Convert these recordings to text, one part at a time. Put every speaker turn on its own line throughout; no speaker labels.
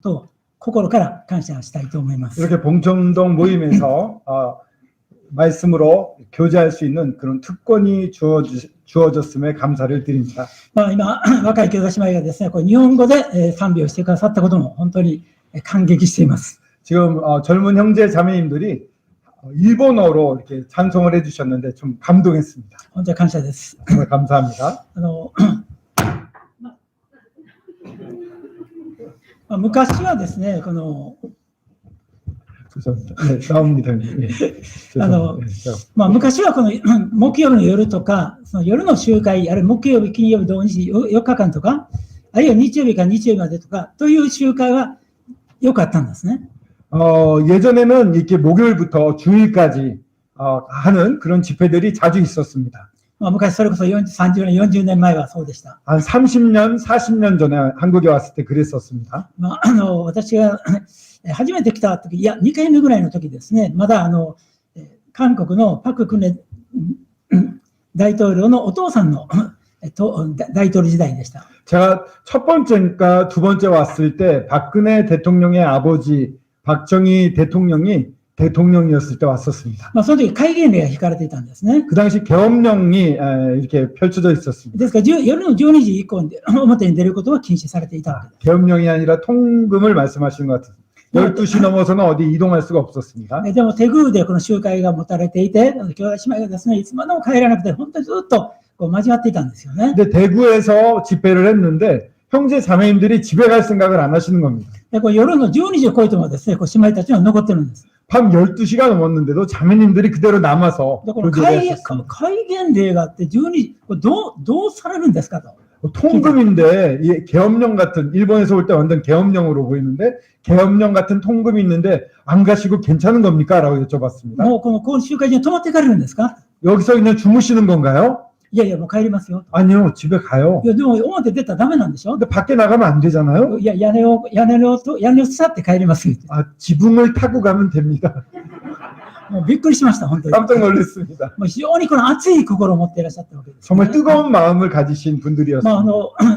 と心から感謝したいと思います。
이렇게 봉천동 모임에서 말씀으로 교제할 수 있는 그런 특권이 주어졌음에 감사를 드립니다.
今若い兄弟姉妹がですね、これ日本語で賛美をしてくださったことも本当に感激しています。
지금 젊은 형제 자매님들이 일본어로 이렇게 찬송을 해주셨는데 좀 감동했습니다.
本当に感謝です。
정말 감사합니다.
昔はですね、この
죄송합니다. 네, 나옵니다. 네, 죄송합니다.
昔はこの木曜日の夜とか、その夜の集会、あるいは木曜日、金曜日、土日、4日間とか、あるいは日曜日から日曜日までとか、という集会はよくあったんですね。
예전에는 이렇게 목요일부터 주일까지 하는 그런 집회들이 자주 있었습니다.
昔それこそ30年、40年前はそうでした。
한 30년, 40년 전에 한국에 왔을 때 그랬었습니다.
私が初めて来た時、いや、2回目ぐらいの時ですね、まだ韓国のパク・クネ大統領のお父さんの大統領時代でした。
제가 첫 번째니까 두 번째 왔을 때 박근혜 대통령의 아버지 박정희 대통령이 대통령이었을 때 왔었습니다.
その時戒厳令が引かれていたんですね。
그 당시 계엄령이 이렇게 펼쳐져 있었습니다.
ですから夜の12時以降に表に出ることは禁止されていたわけです。
계엄령이 아니라 통금을 말씀하시는 것 같아요. 12시 넘어서는 어디 이동할 수가 없었습니다.
でも手具でこの集会が持たれていて、兄弟姉妹がですね、いつまでも帰らなくて、本当にずっと交わっていたんですよね。
근데 대구에서 집회를 했는데 형제 자매님들이 집에 갈 생각을 안 하시는 겁니다.
で夜の12時を超えてもですね、姉妹たちは残ってるんです。
밤 12시가 넘었는데도 자매님들이 그대로 남아서
この
교제를 했었습니다.
戒厳令があって12時、どうされるんですかと。
통금인데 이 계엄령 같은 일본에서 올 때 완전 계엄령으로 보이는데 계엄령 같은 통금이 있는데 안 가시고 괜찮은 겁니까? 라고 여쭤봤습니다.
もうこの集会に泊まって帰れるんですか？
여기서 그냥 주무시는 건가요?
いやいや、もう帰りますよ。
아니요, 집에 가요.
いや、でも表出たらダメなんでしょ？
근데 밖에 나가면 안 되잖아요.
いや、屋根を伝って帰りますよ。
아, 지붕을 타고 가면 됩니다.
もうびっくりしました、本当に。
깜짝 놀랐습니다.
もう非常にこの熱い心を持っていらっしゃったわけです、ね。
정말 뜨거운 마음을 가지신 분들이었습니다.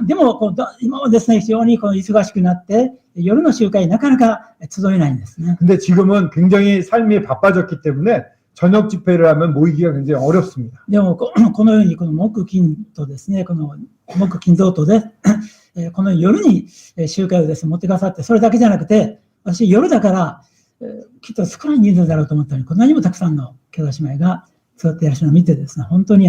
でも今はですね、非常に忙しくなって、夜の集会なかなか集えないんですね。
근데 지금은 굉장히 삶이 바빠졌기 때문에 저녁 집회를 하면 모이기가 굉장히 어렵습니다.
でもこのようにこの木金とですね、この木金贈答でこの夜に集会をですね持ってくださって、それだけじゃなくて、私夜だからきっと少ない人数だろうと思ったのに、こんなにもたくさんの兄弟姉妹が座っていらっしゃるのを見てですね、本当に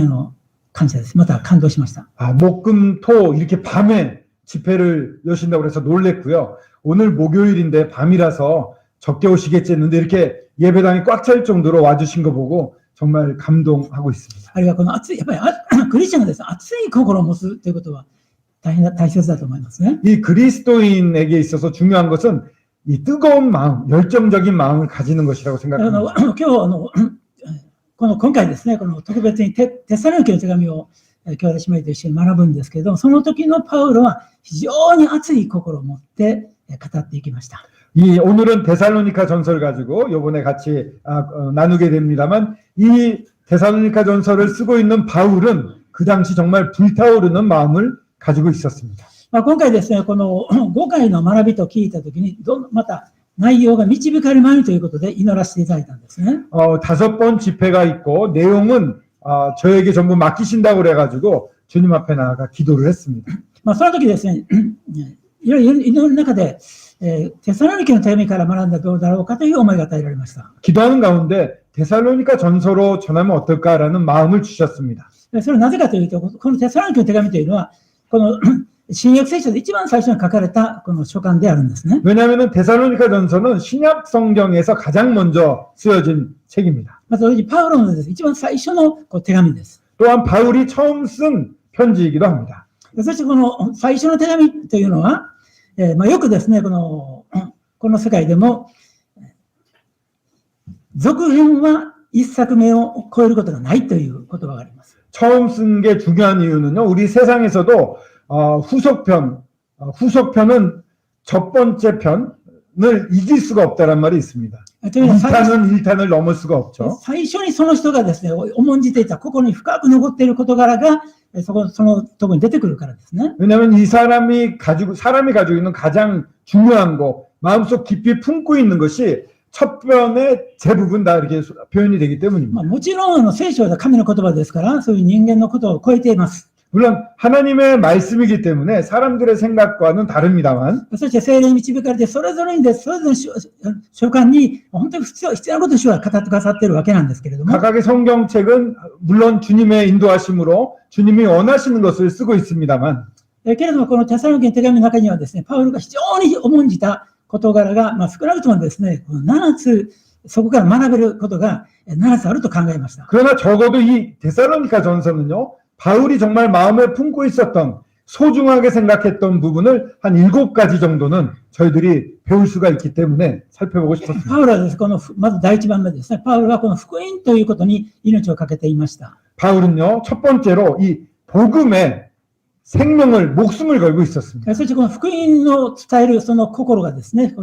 感謝です。また感動しました。
목, 금, 토 이렇게 밤에 집회를 여신다고 해서 놀랬고요. 오늘 목요일인데 밤이라서 적게 오시겠지 했는데 이렇게 예배당이 꽉 찰 정도로 와주신 거 보고 정말 감동하고 있습니다.
あるいはこの熱い、やっぱりクリスチャンがですね、熱い心を持つということは大切だと思いますね。
이 그리스도인에게 있어서 중요한 것은 이 뜨거운 마음, 열정적인 마음을 가지는 것이라고 생각합니다.
今回ですね、この特別にテサロニケの手紙を兄弟姉妹と一緒に学ぶんですけれども、その時のパウロは非常に熱い心を持って語っていきました。
오늘은 데살로니가 전설 가지고 요번에 같이 나누게 됩니다만 이 데살로니가 전설을 쓰고 있는 바울은 그 당시 정말 불타오르는 마음을 가지고 있었습니다.
今回ですね、この5回の学びと聞いたときに、また内容が導かれまいということで祈らせていただいたんですね。
5번 집회가 있고 내용은 저에게 전부 맡기신다고 그래가지고 주님 앞에 나아가 기도를 했습니다.
その時ですね、いろいろ祈る中で、テサロニケの手紙から学んだらどうだろうかという思いが与えられました。
기도하는 가운데 데살로니가 전서로 전하면 어떨까라는 마음을 주셨습니다.
それはなぜかというと、このテサロニケの手紙というのは、この新約聖書で一番最初に書かれたこの書簡であるんですね。
왜냐하면 데살로니가 전서는 신약 성경에서 가장 먼저 쓰여진 책입니다.
まずパウロのですね、一番最初の手紙です。
또한 바울이 처음 쓴 편지이기도 합니다.
そしてこの最初の手紙というのは、よくですね、この世界でも、続編は一作目を超えることがないという言葉があります。
처음 쓴 게 중요한 이유는요. 우리 세상에서도 후속편은 첫 번째 편을 이길 수가 없다는 말이 있습니다. 2탄은 1탄을 넘을 수가 없죠.
最初にその人がですね、重んじていた心に深く残っている事柄がそのところに出てくるからですね。
왜냐하면 이 사람이 가지고 있는 가장 중요한 거, 마음속 깊이 품고 있는 것이 첫 편의 대부분 다 이렇게 표현이 되기 때문입니다.
もちろん聖書は神の言葉ですから、そういう人間のことを超えています。
물론 하나님의 말씀이기 때문에 사람들의 생각과는 다릅니다만
そして聖霊に導かれて、それぞれにです、それぞれの書簡に本当に必要なことを主は語ってくださっているわけなんですけれども、
각각의 성경책은 물론 주님의 인도하심으로 주님이 원하시는 것을 쓰고 있습니다만
けれどもこのテサロニケの手紙の中にはですね、パウロが非常に重んじた事柄が、少なくともですね、この7つ、そこから学べることが7つあると考えました。
그러나 적어도 이 데살로니가 전서는요, 바울이 정말 마음에 품고 있었던 소중하게 생각했던 부분을 한 7가지 정도는 저희들이 배울 수가 있기 때문에 살펴보고 싶었습니다.
パウロはです、まず第一番目ですね、パウロはこの福音ということに命を懸けていました。
바울은요, 첫 번째로 이 복음에 생명을, 목숨을 걸고 있었습니다.
そしてこの福音を伝えるその心がですね、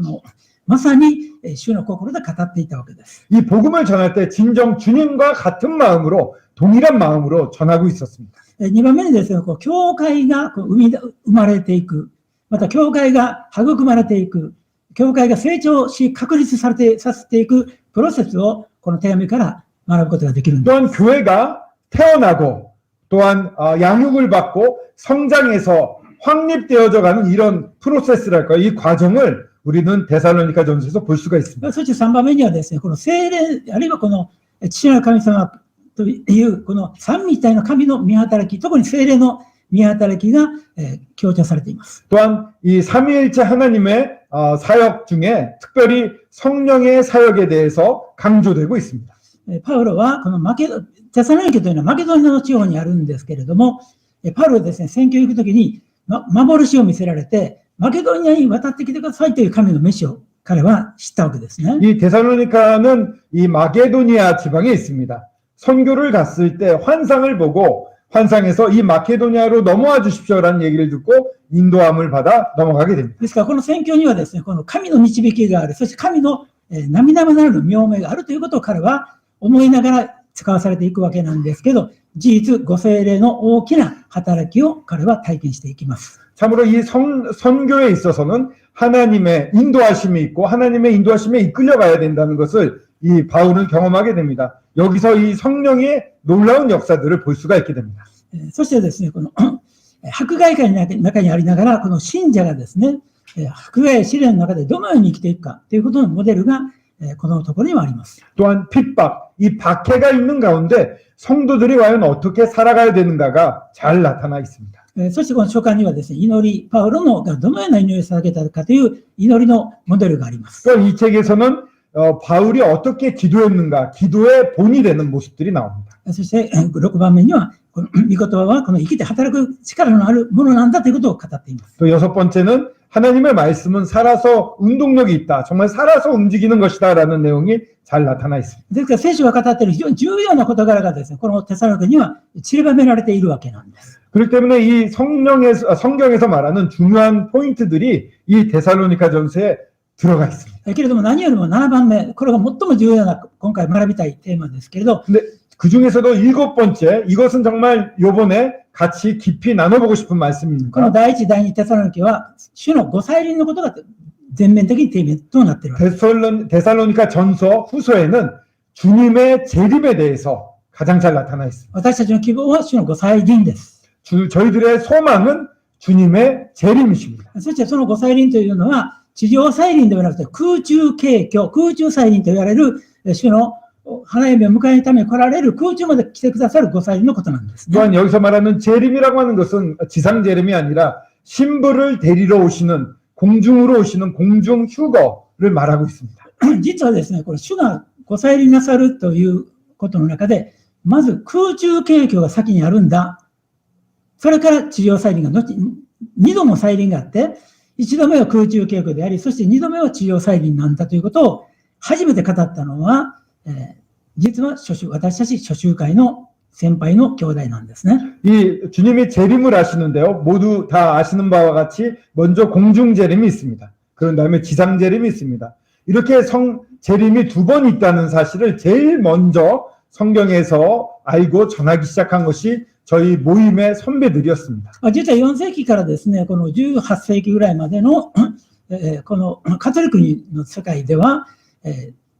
まさに主の心で語っていたわけです。
이 복음을 전할 때 진정 주님과 같은 마음으로, 동일한 마음으로 전하고 있었습니다.
2番目にですね、教会が生まれていく、また教会が育まれていく、教会が成長し確立させていくプロセスをこの手紙から学ぶことができるんです。
또한 교회가 태어나고 또한 양육을 받고 성장해서 확립되어져 가는 이런 프로세스랄까요? 이 과정을 우리는 데살로니가 전서에서 볼 수가 있습니다.
そして3番目にはですね、この聖霊、あるいはこの父なる神様というこの三位一体の神の御働き、特に聖霊の御働きが強調されています。
또한 이 삼위일체 하나님의 사역 중에 특별히 성령의 사역에 대해서 강조되고 있습니다.
パウロはこのテサロニケというのはマケドニアの地方にあるんですけれども、パウロはですね、宣教に行くときに、幻を見せられて、マケドニアに渡ってきてくださいという神の召しを彼は知ったわけですね。
이 데살로니카는 이 마게도니아 지방에 있습니다. 선교를 갔을 때 환상을 보고 환상에서 이 마케도니아로 넘어와 주십시오라는 얘기를 듣고 인도함을 받아 넘어가게 됩니다.
ですからこの宣教にはですね、この神の導きがある、そして神の並々ならぬ妙命があるということを彼は思いながら使わされていくわけなんですけど、事実、ご聖霊の大きな働きを彼は体験していきます。
참으로 이 선교에 있어서는 하나님의 인도하심이 있고 하나님의 인도하심에 이끌려가야 된다는 것을 이 바울은 경험하게 됩니다. 여기서 이 성령의 놀라운 역사들을 볼 수가 있게 됩니다.
そしてですね、この迫害界の中にありながら、この信者がですね、迫害試練の中でどのように生きていくかということのモデルがこのところにもあります。
또한 핍박, 이 박해가 있는 가운데 성도들이 과연 어떻게 살아가야 되는가가 잘 나타나 있습니다.
そしてこの書簡にはですね、祈り、パウロのがどのような祈りを捧げたかという祈りのモデルがあります。
이 책에서는 바울이 어떻게 기도했는가, 기도의 본이 되는 모습들이 나옵니다.
そして6番目には、この御言葉はこの生きて働く力のあるものなんだということを語っています。
또 6번째는 하나님의 말씀은 살아서 운동력이 있다. 정말 살아서 움직이는 것이다라는 내용이 잘 나타나 있습니다.
ですから聖書が語っている非常に重要な事柄がですね、このテサロニケには散りばめられているわけなんです。
그렇기 때문에 이 성경에서 말하는 중요한 포인트들이 이 데살로니가 전서에 들어가 있습니다.
けれども何よりも7番目、これが最も重要な今回学びたいテーマですけれど、
근데 그 중에서도 7번째, 이것은 정말 요번에 같이 깊이 나눠보고 싶은
この
말씀입니다.
第一、第二テサロニケは主のご再臨のことが全面的にテーマとなっているわけです。
데살로니가 전서 후서에는 주님의 재림에 대해서 가장 잘 나타나 있습니다.
私たちの希望は主のご再臨です。
저희들의 소망은 주님의 재림이십니다.
そしてそのご再臨というのは地上再臨ではなくて空中景挙、空中再臨と言われる主の花嫁を迎えるために来られる空中まで来てくださるご再臨のことなんですね。
또한 여기서 말하는 재림이라고 하는 것은 지상 재림이 아니라 신부를 데리러 오시는 공중으로 오시는 공중 휴거를 말하고 있습니다.
実はですね、これ主がご再臨なさるということの中で、まず空中景挙が先にあるんだ。それから地上再臨が2度も再臨があって、1度目は空中景挙であり、そして2度目は地上再臨なんだということを初めて語ったのは、実は私たち初宗会の先輩の兄弟なんですね。
이 주님이 재림을 하시는데요. 모두 다 아시는 바와 같이 먼저 공중 재림이 있습니다. 그런 다음에 지상 재림이 있습니다. 이렇게 재림이 2번 있다는 사실을 제일 먼저 성경에서 알고 전하기 시작한 것이 저희 모임의 선배들이었습니다.
実は4世紀からですね、この18世紀ぐらいまでのこのカトリックの世界では、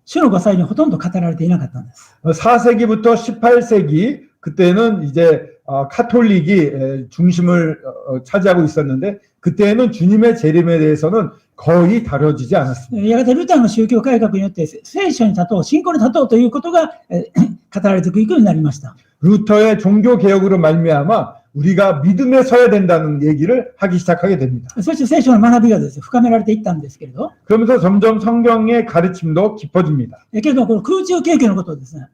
主のご祭にほとんど語られていなかったんです。
4세기부터 18세기 그때는 이제 카톨릭이 중심을 차지하고 있었는데 그때는 주님의 재림에 대해서는 거의 다뤄지지 않았습니다.
やがてルターの宗教改革によって聖書に立とう、信仰に立とうということが語られていくようになりました。
루터의 종교 개혁으로 말미암아 우리가 믿음에 서야 된다는 얘기를 하기 시작하게 됩니다.
そして聖書の学びがですね、深められていったんですけれど、
그러면서 점점 성경의 가르침도 깊어집니다.
けれどもこの空中経験のことをですね、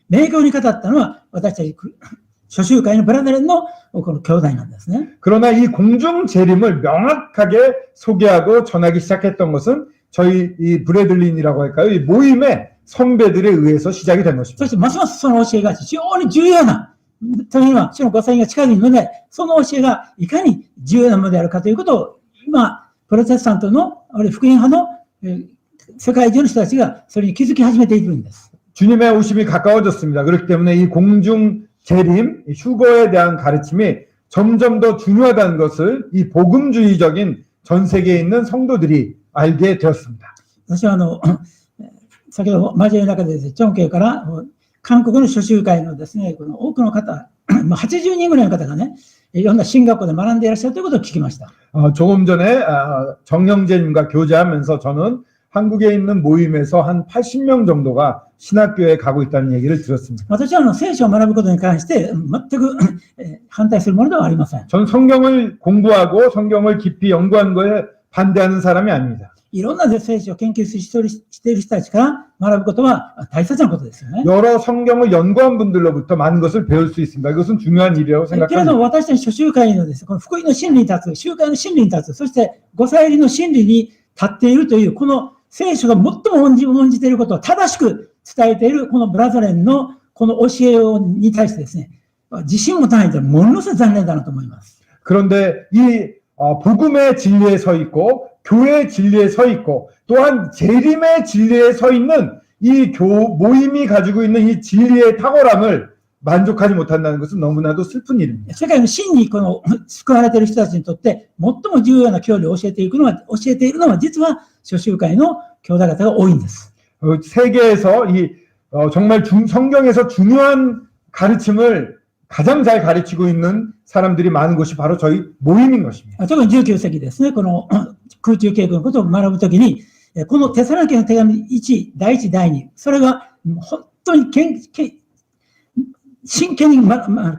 明確に語ったのは私たち初宗会のブラザレンのこの兄弟なんですね。
그러나 이 공중 재림을 명확하게 소개하고 전하기 시작했던 것은 저희 이 브레들린이라고 할까요? 이 모임의 선배들에 의해서 시작이 된
そ
것입니다.
してますますその教えが非常に重要な、というのは主のご祭が近いので、その教えがいかに重要なものであるかということを、今、プロテスタントの、あるいは福音派の、世界中の人たちがそれに気づき始めているんです。
주님의 오심이 가까워졌습니다. 그렇기 때문에 이 공중 재림, 이 휴거에 대한 가르침이 점점 더 중요하다는 것을 이 복음주의적인 전 세계에 있는 성도들이 알게 되었습니다.
私は先ほど交わりの中でですね、長慶から韓国の初宗会のですね、この多くの方、80人ぐらいの方がね、いろんな進学校で学んでいらっしゃるということを聞きました。
조금 전에 정영재님과 교제하면서 저는 한국에 있는 모임에서 한 80명 정도가 신학교에 가고 있다는 얘기를 들었습니다.
私は聖書を学ぶことに関して全く反対するものではありません。
전 성경을 공부하고 성경을 깊이 연구하는 거에 반대하는 사람이 아닙니다.
いろんな聖書を研究している人たちから学ぶことは大切なことですよね。
여러 성경을 연구한 분들로부터 많은 것을 배울 수 있습니다. 이것은 중요한 일이라고
けれど
생각합니다.
も私たち初宗会のですね、この福音の真理に立つ、宗会の真理に立つ、そしてご祭理の真理に立っているという、この聖書が最も重んじていることを正しく伝えているこのブラザレンのこの教えに対してですね、自信を持たないとものすごい残念だなと思います。
그런데 이 복음의 진리에 서 있고 교회의 진리에 서 있고 또한 재림의 진리에 서 있는 이 모임이 가지고 있는 이 진리의 탁월함을 만족하지 못한다는 것은 너무나도 슬픈 일입니다.
世界の真にこの救われている人たちにとって最も重要な教理を教えているのは実は初宗会の兄弟方が多いんです。
세계에서 이 정말 성경에서 중요한 가르침을 가장 잘 가르치고 있는 사람들이 많은 곳이 바로 저희 모임인 것입니다.
特に19世紀ですね、この空中経験のことを学ぶときに、このテサロニケの手紙1、第1、第2、それが本当に真剣に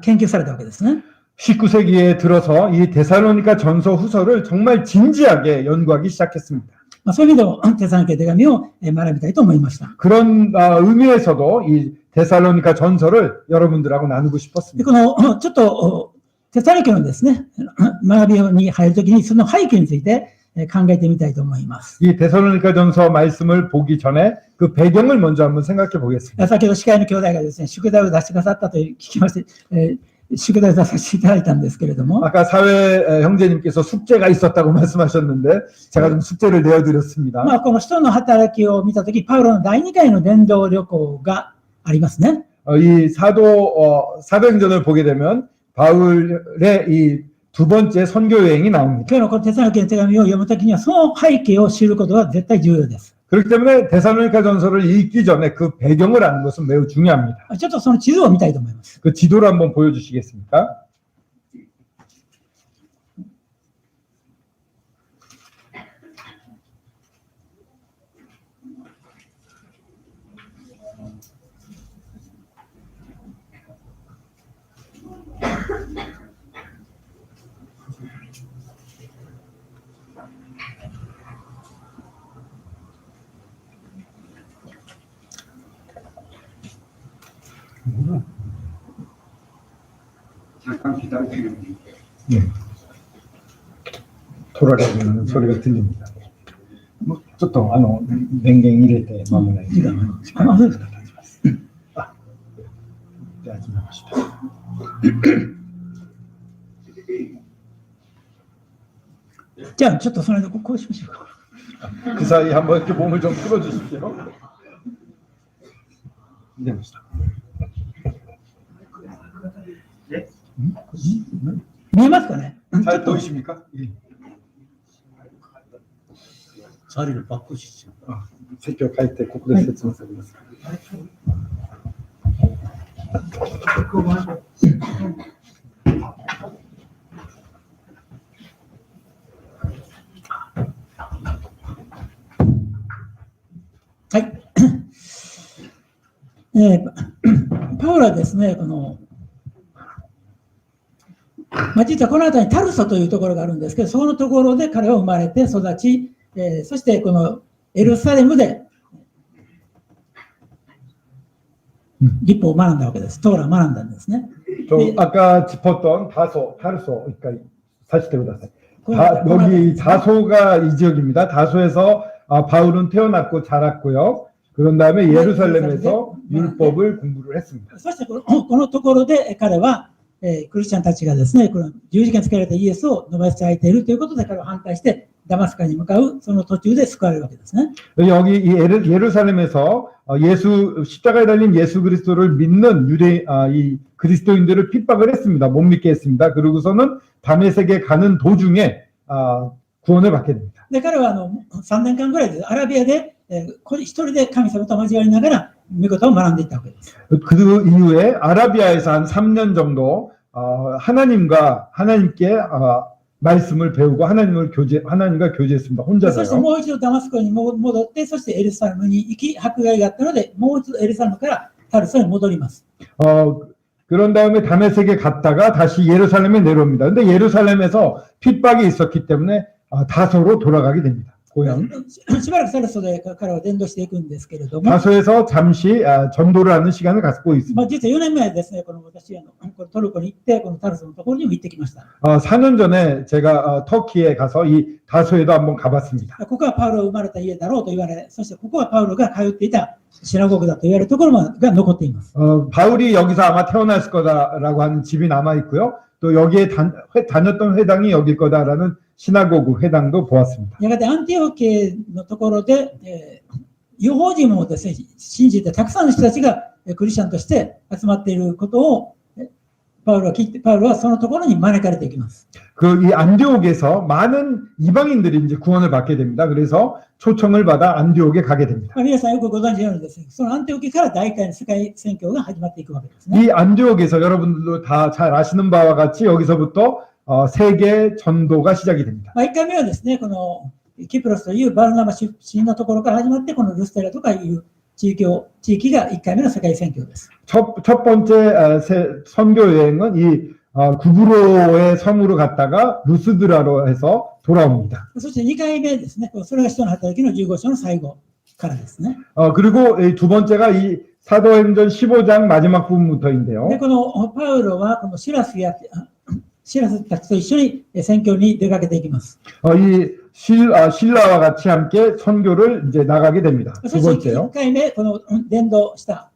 研究されたわけですね。
19세기에 들어서 이 데살로니가 전서 후서를 정말 진지하게 연구하기 시작했습니다.
そういう意味でもテサロニケの手紙を学びたいと思いました。
그런 의미에서도 이 데살로니가 전서를 여러분들하고 나누고 싶었습니다.
このちょっとテサロニケのですね、学びに入るときにその背景について考えてみたいと思います。
이 데살로니가 전서 말씀을 보기 전에 그 배경을 먼저 한번 생각해 보겠습니다.
先ほど司会の兄弟がですね、宿題を出してくださったと聞きまして、宿題を出させていただいたんですけれども、
아까 사회 형제님께서 숙제가 있었다고 말씀하셨는데 제가 좀 숙제를 내어드렸습니다.
この人の働きを見たとき、パウロの第2回の伝道旅行がありますね。
이 사도행전을 보게 되면 바울의 이 두 번째 선교 여행이 나옵니다.
今日のこのテサロニケの手紙を読むときには、その背景を知ることが絶対重要です。
그렇기 때문에 데살로니가 전서를 읽기 전에 그 배경을 아는 것은 매우 중요합니다.
ちょっとその地図を見たいと思います。
그 지도를 한번 보여주시겠습니까?
잠깐 기다리시면
네. 돌아다니는 소리가 들립니다. 뭐, ちょっと電源入れて間もない時間の時間が経ちます。では始めました。
じゃあちょっとそれでこうしましょうか。
그 사이 한번 이렇게 몸을 좀 풀어주십시오. 됩니다.
見えますかね。
잘 보이십니까? 예.
자리를 바꾸시죠.
席を変えてここで説明されます。
はい。パウロはですね、実はこの辺りにタルソというところがあるんですけど、そのところで彼は生まれて育ち、そしてこのエルサレムで立法を学んだわけです。トーラを学んだんですね。
아까 짚었던 다소一回させてください.
여기
다소가 이 지역입니다. 다소에서 바울은 태어났고 자랐고요. 그런 다음에 예루살렘에서 율법을 공부를 했습니다.
そしてこのところで彼は、クリスチャンたちがですね、この十字架につけられたイエスを伸ばし咲いているということで彼は反対してダマスカに向かうその途中で救われるわけですね。
여기 이 예루살렘에서 십자가에 달린 예수 그리스도를 믿는 이 그리스도인들을 핍박을 했습니다. 못 믿게 했습니다. 그러고서는 다메섹에 가는 도중에 구원을 받게 됩니다.
で彼は3年間ぐらいでアラビアで、一人で神様と交わりながら御言を学んでいったわけです。
그 이후에 아라비아에서 한 3년 정도 하나님께 말씀을 배우고 하나님과 교제했습니다.
そして
혼자서요.
もう一度ダマスコに戻って、そしてエルサレムに行き、迫害があったので、もう一度エルサレムからタルソに戻ります。
그런 다음에 다메섹에 갔다가 다시 예루살렘에 내려옵니다. 근데 예루살렘에서 핍박이 있었기 때문에 다소로 돌아가게 됩니다. 고향.
しばらくタルソで彼は伝道していくんですけれども、
다소에서 잠시 전도를 하는 시간을 갖고 있습니다.
実は4年前ですね、私このトルコに行って、このタルソのところにも行ってきました。
4년 전에 제가 터키에 가서 이 다소에도 한번 가봤습니다.
ここはパウロが生まれた家だろうと言われ、そしてここはパウロが通っていたシナゴグだと言われるところが残っています。
바울이 여기서 아마 태어났을 거다라고 하는 집이 남아 있고요. 또 여기에 다녔던 회당이 여길 거다라는 시나고그 회당도 보았습니다.
やがてアンティオケのところで、違法人もですね、信じてたくさんの人たちがクリスチャンとして集まっていることをパウロは聞いて、パウロはそのところに招かれていきます。
이 안디옥에서 많은 이방인들이 이제 구원을 받게 됩니다. 그래서 초청을 받아 안디옥에 가게 됩니다.
皆さんよくご存知のようにですね、そのアンティオケから第1回の世界宣教が始まっていくわけですね。
이 안디옥에서 여러분들도 다 잘 아시는 바와 같이 여기서부터 세계 전도가 시작이 됩니다.
1回目はですね、このキプロスというバルナバ出身のところから始まって、このルステラとかいう地域が1回目の世界宣教です。
첫 번째 선교 여행은 이 구브로의 섬으로 갔다가 루스드라로 해서 돌아옵니다.
そして2回目ですね、それが使徒の働きの15章の最後からですね。
그리고 두 번째가 이 사도행전 15장 마지막 부분부터인데요.
で、このパウロはこのシラスたちと一緒に宣教に出かけていきます。
이 신라와 같이 함께 선교를 이제 나가게 됩니다.
そ
두
して1
번째요.
回目、この伝道した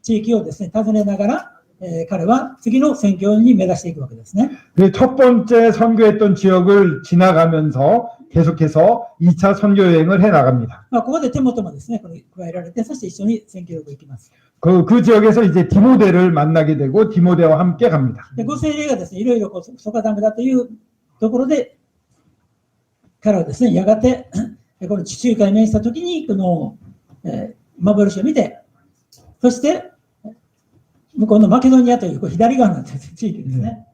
地域をですね、訪ねながら、彼は次の宣教に目指していくわけですね。
첫 번째 선교했던 지역을 지나가면서 계속해서 2차 선교 여행을 해 나갑니다.
ここで手元もですね、これ加えられて、そして一緒に宣教旅行行きます。
그 지역에서 이제 디모데를 만나게 되고 디모데와 함께 갑니다.
で、ご精霊がですね、いろいろそこダメだというところで、彼はですね、やがて、この地中海に面したときに、この、幻を見て、そして、向こうのマケドニアという左側の地域ですね。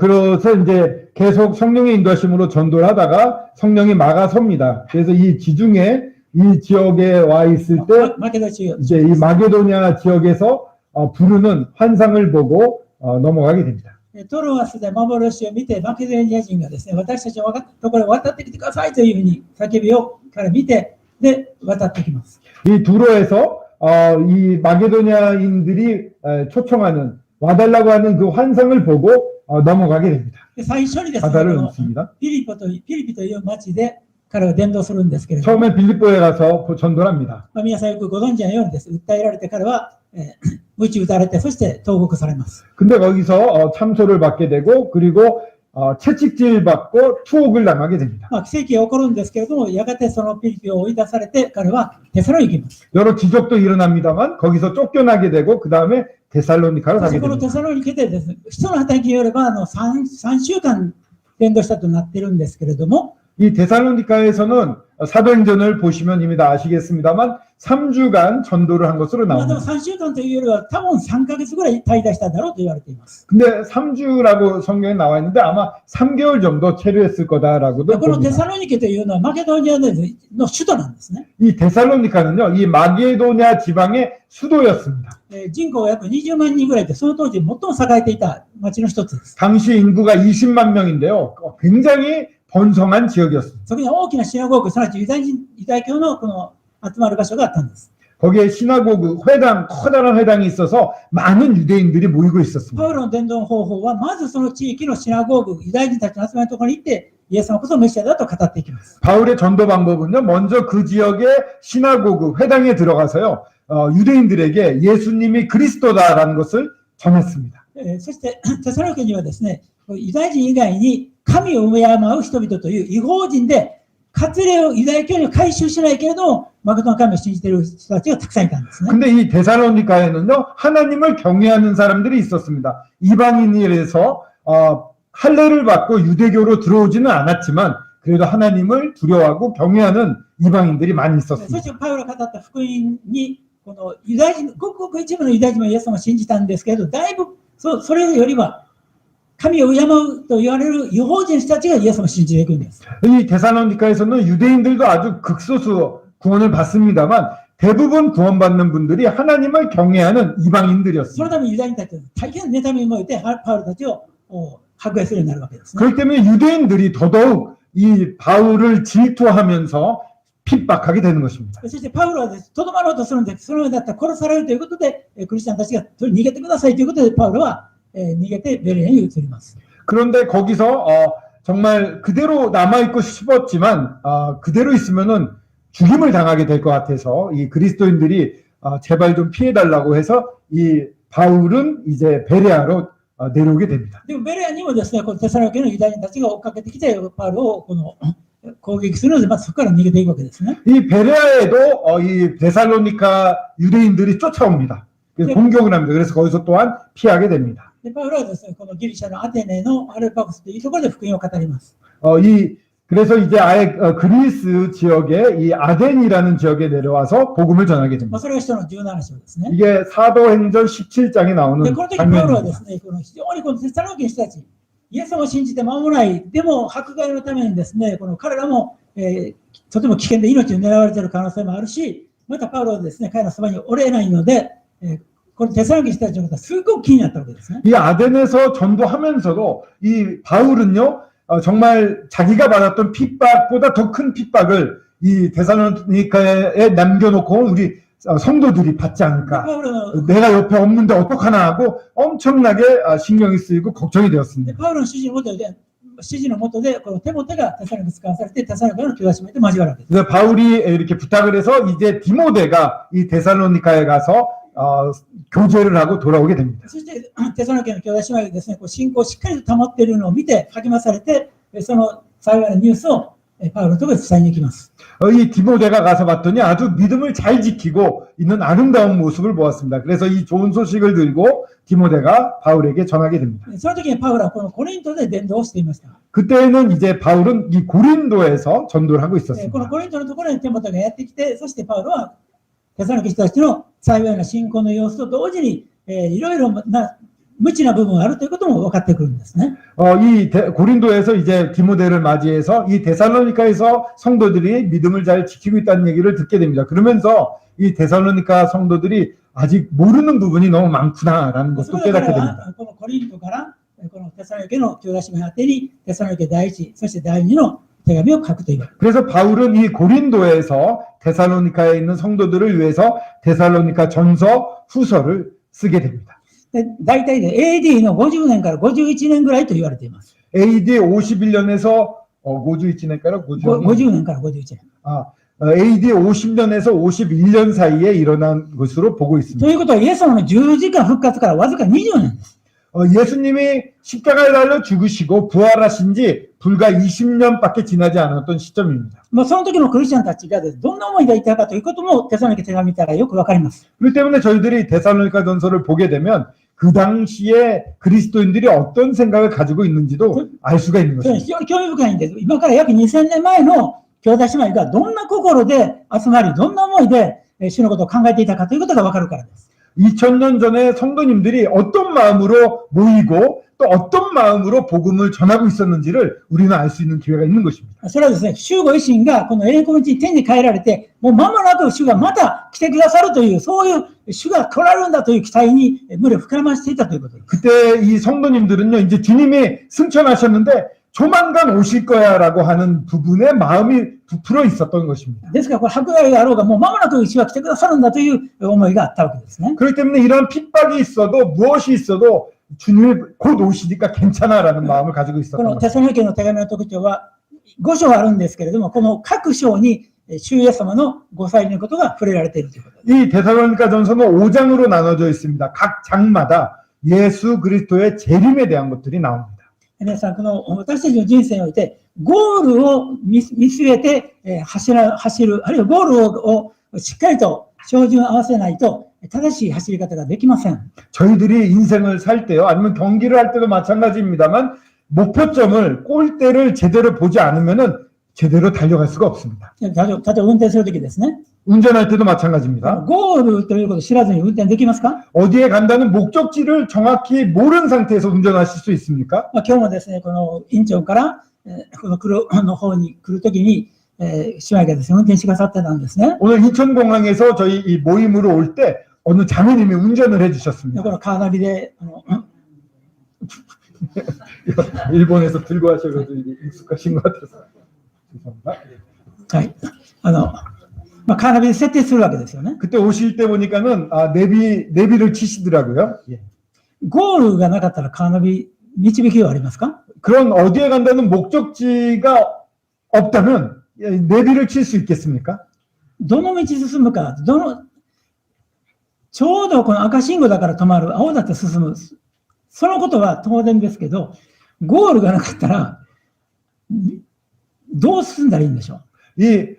그래서 이제 계속 성령의 인도하심으로 전도를 하다가 성령이 막아섭니다. 그래서 이 지중해 이 지역에 와 있을 때
マケドニア
이제 이 마게도니아 지역에서 부르는 환상을 보고 넘어가게 됩니다.
トロアスで幻を見て、マケドニア人がですね、私たちのところに渡ってきてくださいというふうに叫びをから見て、で、渡ってきます。
이 두로에서 이 마게도니아인들이 초청하는 와달라고 하는 그 환상을 보고 넘어가게 됩니다.
で、最初にですね、
바다를 넘습니다.
ピリピという町で彼は伝道するんですけれども、
처음에 빌립보에 가서 전도를 합니다.
皆さんよくご存知のようにです、訴えられて彼は、鞭打たれて、そして投獄されます。
근데 거기서 참소를 받게 되고 그리고 채찍질 받고 투옥을 당하게 됩니다.
奇跡が起こるんですけれども、やがてそのピリピを追い出されて、彼はテサロに行きます。
여러 기적도 일어납니다만 거기서 쫓겨나게 되고 그 다음에 데살로니카로
そして
가게
このテ
됩니다.
サロに来てですね、人の働きによれば3週間伝道したとなっているんですけれども、
이 데살로니가에서는 사도행전을 보시면 이미 다 아시겠습니다만 3주간 전도를 한 것으로
でも
나옵니다.
3週間というよりは、多分3ヶ月ぐらい滞在したんだろうと言われています。
근데 3주라고 성경에 나와 있는데 아마 3개월 정도 체류했을 거다라고도
このテ
봅니다.
サロニケというのはマケドニアの首都なんですね。
이 데살로니가는요, 이 마게도냐 지방의 수도였습니다.
人口が約20万人ぐらいで、その当時最も栄えていた町の一つです。
당시 인구가 20만 명인데요. 굉장히 번성한 지역이었습니다.
そこに大きなシナゴーグ、すなわちユダヤ教のこの集まる場所があったんです。
거기에 시나고그 회당, 커다란 회당이 있어서 많은 유대인들이 모이고
パ
있었습니다.
ウロの伝道方法は、まずその地域のシナゴーグ、ユダヤ人たちの集まるところに行って、イエス様こそメシアだと語っていきます。
바울의 전도 방법은요, 먼저 그 지역의 시나고그 회당에 들어가서요, 유대인들에게 예수님이 그리스도다라는 것을 전했습니다.
そしてテサロニケにはですね、ユダヤ人以外に神を敬う人々という異邦人で、割礼をユダヤ教に改宗しないけれども、誠の神を信じている人たちがたくさんいたんですね。
근데 이 데살로니가에는요, 하나님을 경외하는 사람들이 있었습니다. 이방인이라서 할례를 받고 유대교로 들어오지는 않았지만 그래도 하나님을 두려워하고 경외하는 이방인들이 많이
そ
있었습니다.
してパウロが語った福音に、このユダヤ人、ごくごく一部のユダヤ人はイエス様を信じたんですけれど、だいぶそれよりは、神を敬うと言われる異邦人の人たちがイエス様を信じていくんです。
이 데살로니가에서는 유대인들도 아주 극소수 구원을 받습니다만 대부분 구원받는 분들이 하나님을 경외하는
その
이방인들이었습니다.
ためにユダヤ人たちは大変妬みを覚えて、パウロたちを迫害するようになるわけですね。
그렇기 때문에 유대인들이 더더욱 이 바울을 질투하면서 핍박하게 되는 것입니다.
そしてパウロはとどまろうとするんです。そのようだったら殺されるということで、クリスチャンたちが逃げてくださいということで、パウロは逃げてベレアに移ります。
그런데 거기서 정말 그대로 남아있고 싶었지만 그대로 있으면은 죽임을 당하게 될 것 같아서 이 그리스도인들이 제발 좀 피해달라고 해서 이 바울은 이제 베레아로 내려오게 됩니다.
でもベレアにもですね、このテサロニケのユダヤ人たちが追っかけてきて、パウロを攻撃するので、まずそこから逃げていくわけですね。
이 베레아에도 이 데살로니가 유대인들이 쫓아옵니다. 그래서
네.
공격을 합니다. 그래서 거기서 또한 피하게 됩니다.
でパウロはですね、このギリシャのアテネのアルパゴスというところで福音を語ります。
그래서 이제 아예 그리스 지역에 이 아덴이라는 지역에 내려와서 복음을 전하게
まあ、
됩니다.
それが使徒の17章ですね。
이게 사도행전 17장에
で、
나오는
この時パウロはで
장면입니다.
すね、この非常にこのテサロニケの人たち、イエス様を信じて間もない、でも迫害のためにですね、この彼らも、とても危険で命を狙われている可能性もあるし、またパウロはですね、彼らのそばにおれないので、このテサロニケの人たちのことはすごく気になったわけですね。
이 아덴에서 전도하면서도 이 바울은요, 정말 자기가 받았던 핍박보다 더 큰 핍박을 이 데살로니가에 남겨놓고 우리 성도들이 받지
で
않을까.
パウロの
내가 옆에 없는데 어떡하나 하고 엄청나게 신경이 쓰이고 걱정이
で
되었습니다.
パウロの指示のもとで、このテモテがテサロニケに使わされて、テサロニケの教師もいて交わるわけです。
그래서 바울이 이렇게 부탁을 해서 이제 디모데가 이 데살로니가에 가서 교제를 하고 돌아오게 됩니다.
そしてテサロニケの兄弟姉妹がですね、こう信仰をしっかりと保っているのを見て励まされて、その幸いなニュースをパウロのところに伝えに行きます。
이 디모데가 가서 봤더니 아주 믿음을 잘 지키고 있는 아름다운 모습을 보았습니다. 그래서 이 좋은 소식을 들고 디모데가 바울에게 전하게 됩니다.
その時にパウロはこのコリントで伝道をしていました。
그때는 이제 바울은 이 고린도에서 전도를 하고
この
있었습니다.
コリントのところにテモテがやってきて、そしてパウロはテサロニケ人たちの幸いな信仰の様子と同時に、いろいろな無知な部分があるということも分かってくるんですね。
고린도에서 이제 디모데를 맞이해서 이 데살로니가에서 성도들이 믿음을 잘 지키고 있다는 얘기를 듣게 됩니다. 그러면서 이 데살로니가 성도들이 아직 모르는 부분이 너무 많구나라는
そ
것도
れから
깨닫게 됩니다.
はこのコリントからこのテサロニケの兄弟姉妹宛てにテサロニケ第一、そして第二の手紙を書くという。
그래서 바울은 이 고린도에서 데살로니가에 있는 성도들을 위해서 데살로니가 전서 후서를 쓰게 됩니다.
で大体で AD の50年から51年ぐらいと言われています。
AD 51년에서 51년까지
50年から51年。
AD 50년에서 51년 사이에 일어난 것으로 보고
と
있습니다.
いうことは、イエス様の十字架復活からわずか20年です。
예수님이 십자가에 달려 죽으시고 부활하신 지 불과 20년밖에 지나지 않았던 시점입니다.
その時のクリスチャンたちがどんな思いがいたかということもテサロニケ手紙見たらよくわかります。
그렇기 때문에 저희들이 데살로니가 전서를 보게 되면 그 당시에 그리스도인들이 어떤 생각을 가지고 있는지도 알 수가 있는
それ
것입니다.
非常に興味深いんです。今から約2000年前の兄弟姉妹がどんな心で集まり、どんな思いで主のことを考えていたかということがわかるからです。
2000년 전에 성도님들이 어떤 마음으로 모이고 또 어떤 마음으로 복음을 전하고 있었는지를 우리는 알 수 있는 기회가 있는 것입니다.
それはですね、主ご自身がこの栄光の地に天に帰られて、もう間もなく主がまた来てくださるという、そういう主が来られるんだという期待に胸を膨らましていたということです。
그때 이 성도님들은요, 이제 주님이 승천하셨는데 조만간 오실 거야라고 하는 부분에 마음이 부풀어 있었던 것입니다.
ですから、これ迫害があろうが、もう間もなく主が来てくださるんだという思いがあったわけですね。
그렇기 때문에 이런 핍박이 있어도 무엇이 있어도 주님이 곧 오시니까 괜찮아라는 마음을 가지고
こ
있었던
のテ
것입니다.
サロニケの手紙の特徴は5章あるんですけれども、この各章に主イエス様のご再臨のことが触れられているということです。
이 데살로니가전서는 5장으로 나눠져 있습니다. 각 장마다 예수 그리스도의 재림에 대한 것들이 나옵니다.
皆さん、この私たちの人生において、ゴールを見据えて走る、あるいはゴールをしっかりと照準を合わせないと、正しい走り方ができません。
저희들이 인생을 살 때요, 아니면 경기를 할 때도 마찬가지입니다만 목표점을 골대를 제대로 보지 않으면은 제대로 달려갈 수가 없습니다.
例えば運転するときですね、
운전할 때도 마찬가지입니다.
ゴールということを知らずに運転できますか？
어디에 간다는 목적지를 정확히 모르는 상태에서 운전하실 수 있습니까?
今日もですね、このインチョンからこのの方に来るときに、姉妹がですね、運転してくださってたんですね。
오늘 인천공항에서 저희 이 모임으로 올 때 어느 자매님이 운전을 해주셨습니다.
このカーナビで
일본에서 들고 하셔가지고 익숙하신 것 같아서 죄송합니다.
はい、カーナビで設定するわけですよね。
그때 오실 때 보니까는 내비를 치시더라고요. 예.
ゴールがなかったらカーナビ導きはありますか？
그런 어디에 간다는 목적지가 없다면 내비를 칠 수 있겠습니까?
どの道進むか、ちょうどこの赤信号だから止まる、青だって進む。そのことは当然ですけど、ゴールがなかったら、どう進んだらいいんでしょう？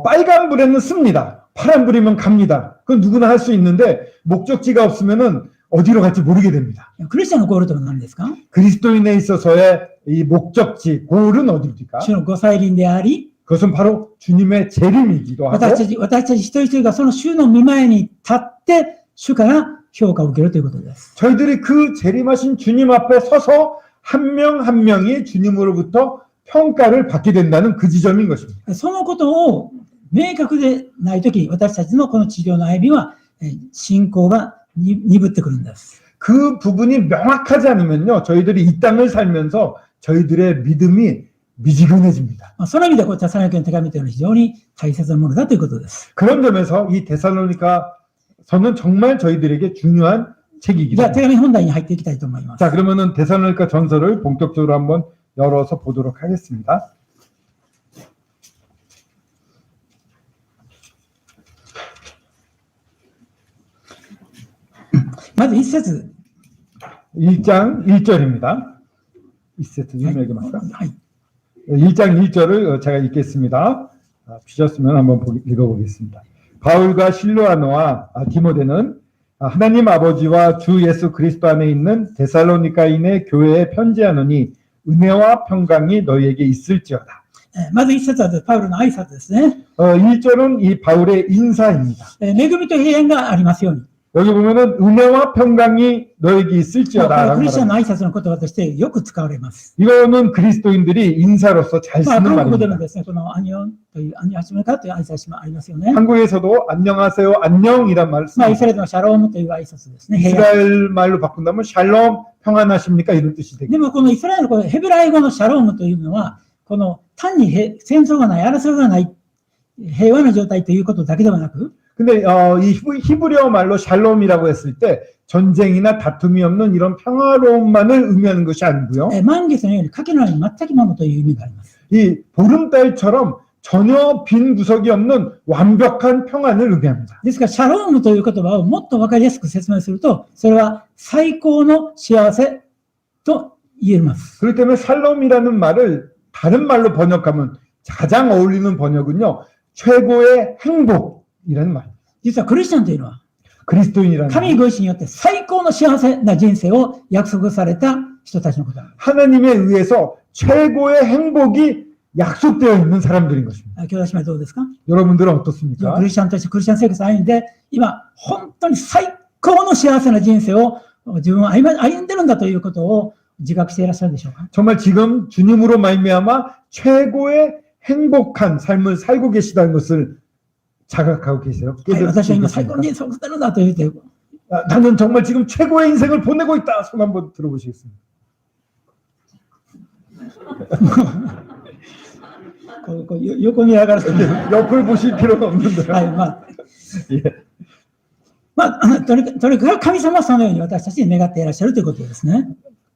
빨간불에는 씁니다. 파란불이면 갑니다. 그건 누구나 할 수 있는데 목적지가 없으면은 어디로 갈지 모르게 됩니다.
クリスチャンのゴールとは何ですか？
그리스도인에 있어서의 이 목적지, 골은 어디입니까?
主のご再臨であり、
그것은 바로 주님의 재림이기도 하고
私たち一人一人がその主の御前に立って主から評価を受けるということです。
저희들이 그 재림하신 주님 앞에 서서 한 명 한 명이 주님으로부터 평가를 받게 된다는 그 지점인 것입니다.
そのことを明確でないとき、私たちのこの治療の歩みは信仰が鈍ってくるんです。
그 부분이 명확하지 않으면요, 저희들이 이 땅을 살면서 저희들의 믿음이 미지근해집니다.
その意味でこうテサロニケの手紙というのは非常に大切なものだということです。
그런 점에서 이 데살로니가서는 정말 저희들에게 중요한
じゃ
책이기도
あ手
합니다.
紙本題に入っていきたいと思います。
자, 그러면은 데살로니가 전서를 본격적으로 한번 열어서 보도록 하겠습니다.
먼저 1節
1장 1절입니다. 1세트 유명하게 맞다.
はい。
1장 1절을 제가 읽겠습니다. 주셨으면 한번 읽어보겠습니다. 바울과 실로아노와 디모데는 하나님 아버지와 주 예수 그리스도 안에 있는 데살로니가인의 교회에 편지하노니 은혜와 평강이 너희에게 있을지어다.
まず1節はパウロの挨拶ですね。
1절은 이 바울의 인사입니다.
恵みと平安がありますように。
여기 보면은 은혜와 평강이 너에게
これ
있을지어다.
クリスチャンの挨拶の言葉としてよく使われます。
이거는 그리스도인들이 인사로서 잘
韓
쓰는
国語でも
말입니다.
ですね、このアニョンというアニョンハチメカという挨拶もありますよね。
한국에서도 안녕하세요, 안녕이란 말을
イ
씁니다.
スラエルのシャロームという挨拶ですね。平安
이스라엘 말로 바꾼다면 샬롬 평안하십니까 이런 뜻이 되겠죠.
でもこのイスラエルのヘブライ語のシャロームというのは、この単に戦争がない、争いがない、平和な状態ということだけではなく、
근데 이 히브리어 말로 샬롬이라고 했을 때 전쟁이나 다툼이 없는 이런 평화로움만을 의미하는 것이 아니고요.
満月のようにかけのない全きものという意味があります。
이 보름달처럼 전혀 빈 구석이 없는 완벽한 평안을 의미합니다.
ですから、シャロームという言葉をもっと分かりやすく説明すると、それは最高の幸せと言えます。
그렇기 때문에 샬롬이라는 말을 다른 말로 번역하면 가장 어울리는 번역은요. 최고의 행복이라는 말.
実はクリスチャンというのは、
그리스도인이라는
神ご自身によって最高の幸せな人生を約束された人たちのことなんです。
하나님에 의해서 최고의 행복이 약속되어 있는 사람들인 것입니다.
兄弟姉妹どうですか？
여러분들은 어떻습니까?
クリスチャンとしてクリスチャン生活を歩んで、今、本当に最高の幸せな人生を自分は歩んでるんだということを自覚していらっしゃるでしょうか？
정말 지금 주님으로 말미암아 최고의 행복한 삶을 살고 계시다는 것을 자각하고 계세요.
はい、私は今
깨닫고
最高の
계십니까?
人生を送ってるんだと言って、
나는 정말 지금 최고의 인생을 보내고 있다. 손 한번 들어보시겠습니다.
こう横に上がると、
옆을 보실 필요는 없는데요.
はい、まあ、
예.
とにかく神様はそのように私たちに願っていらっしゃるということですね。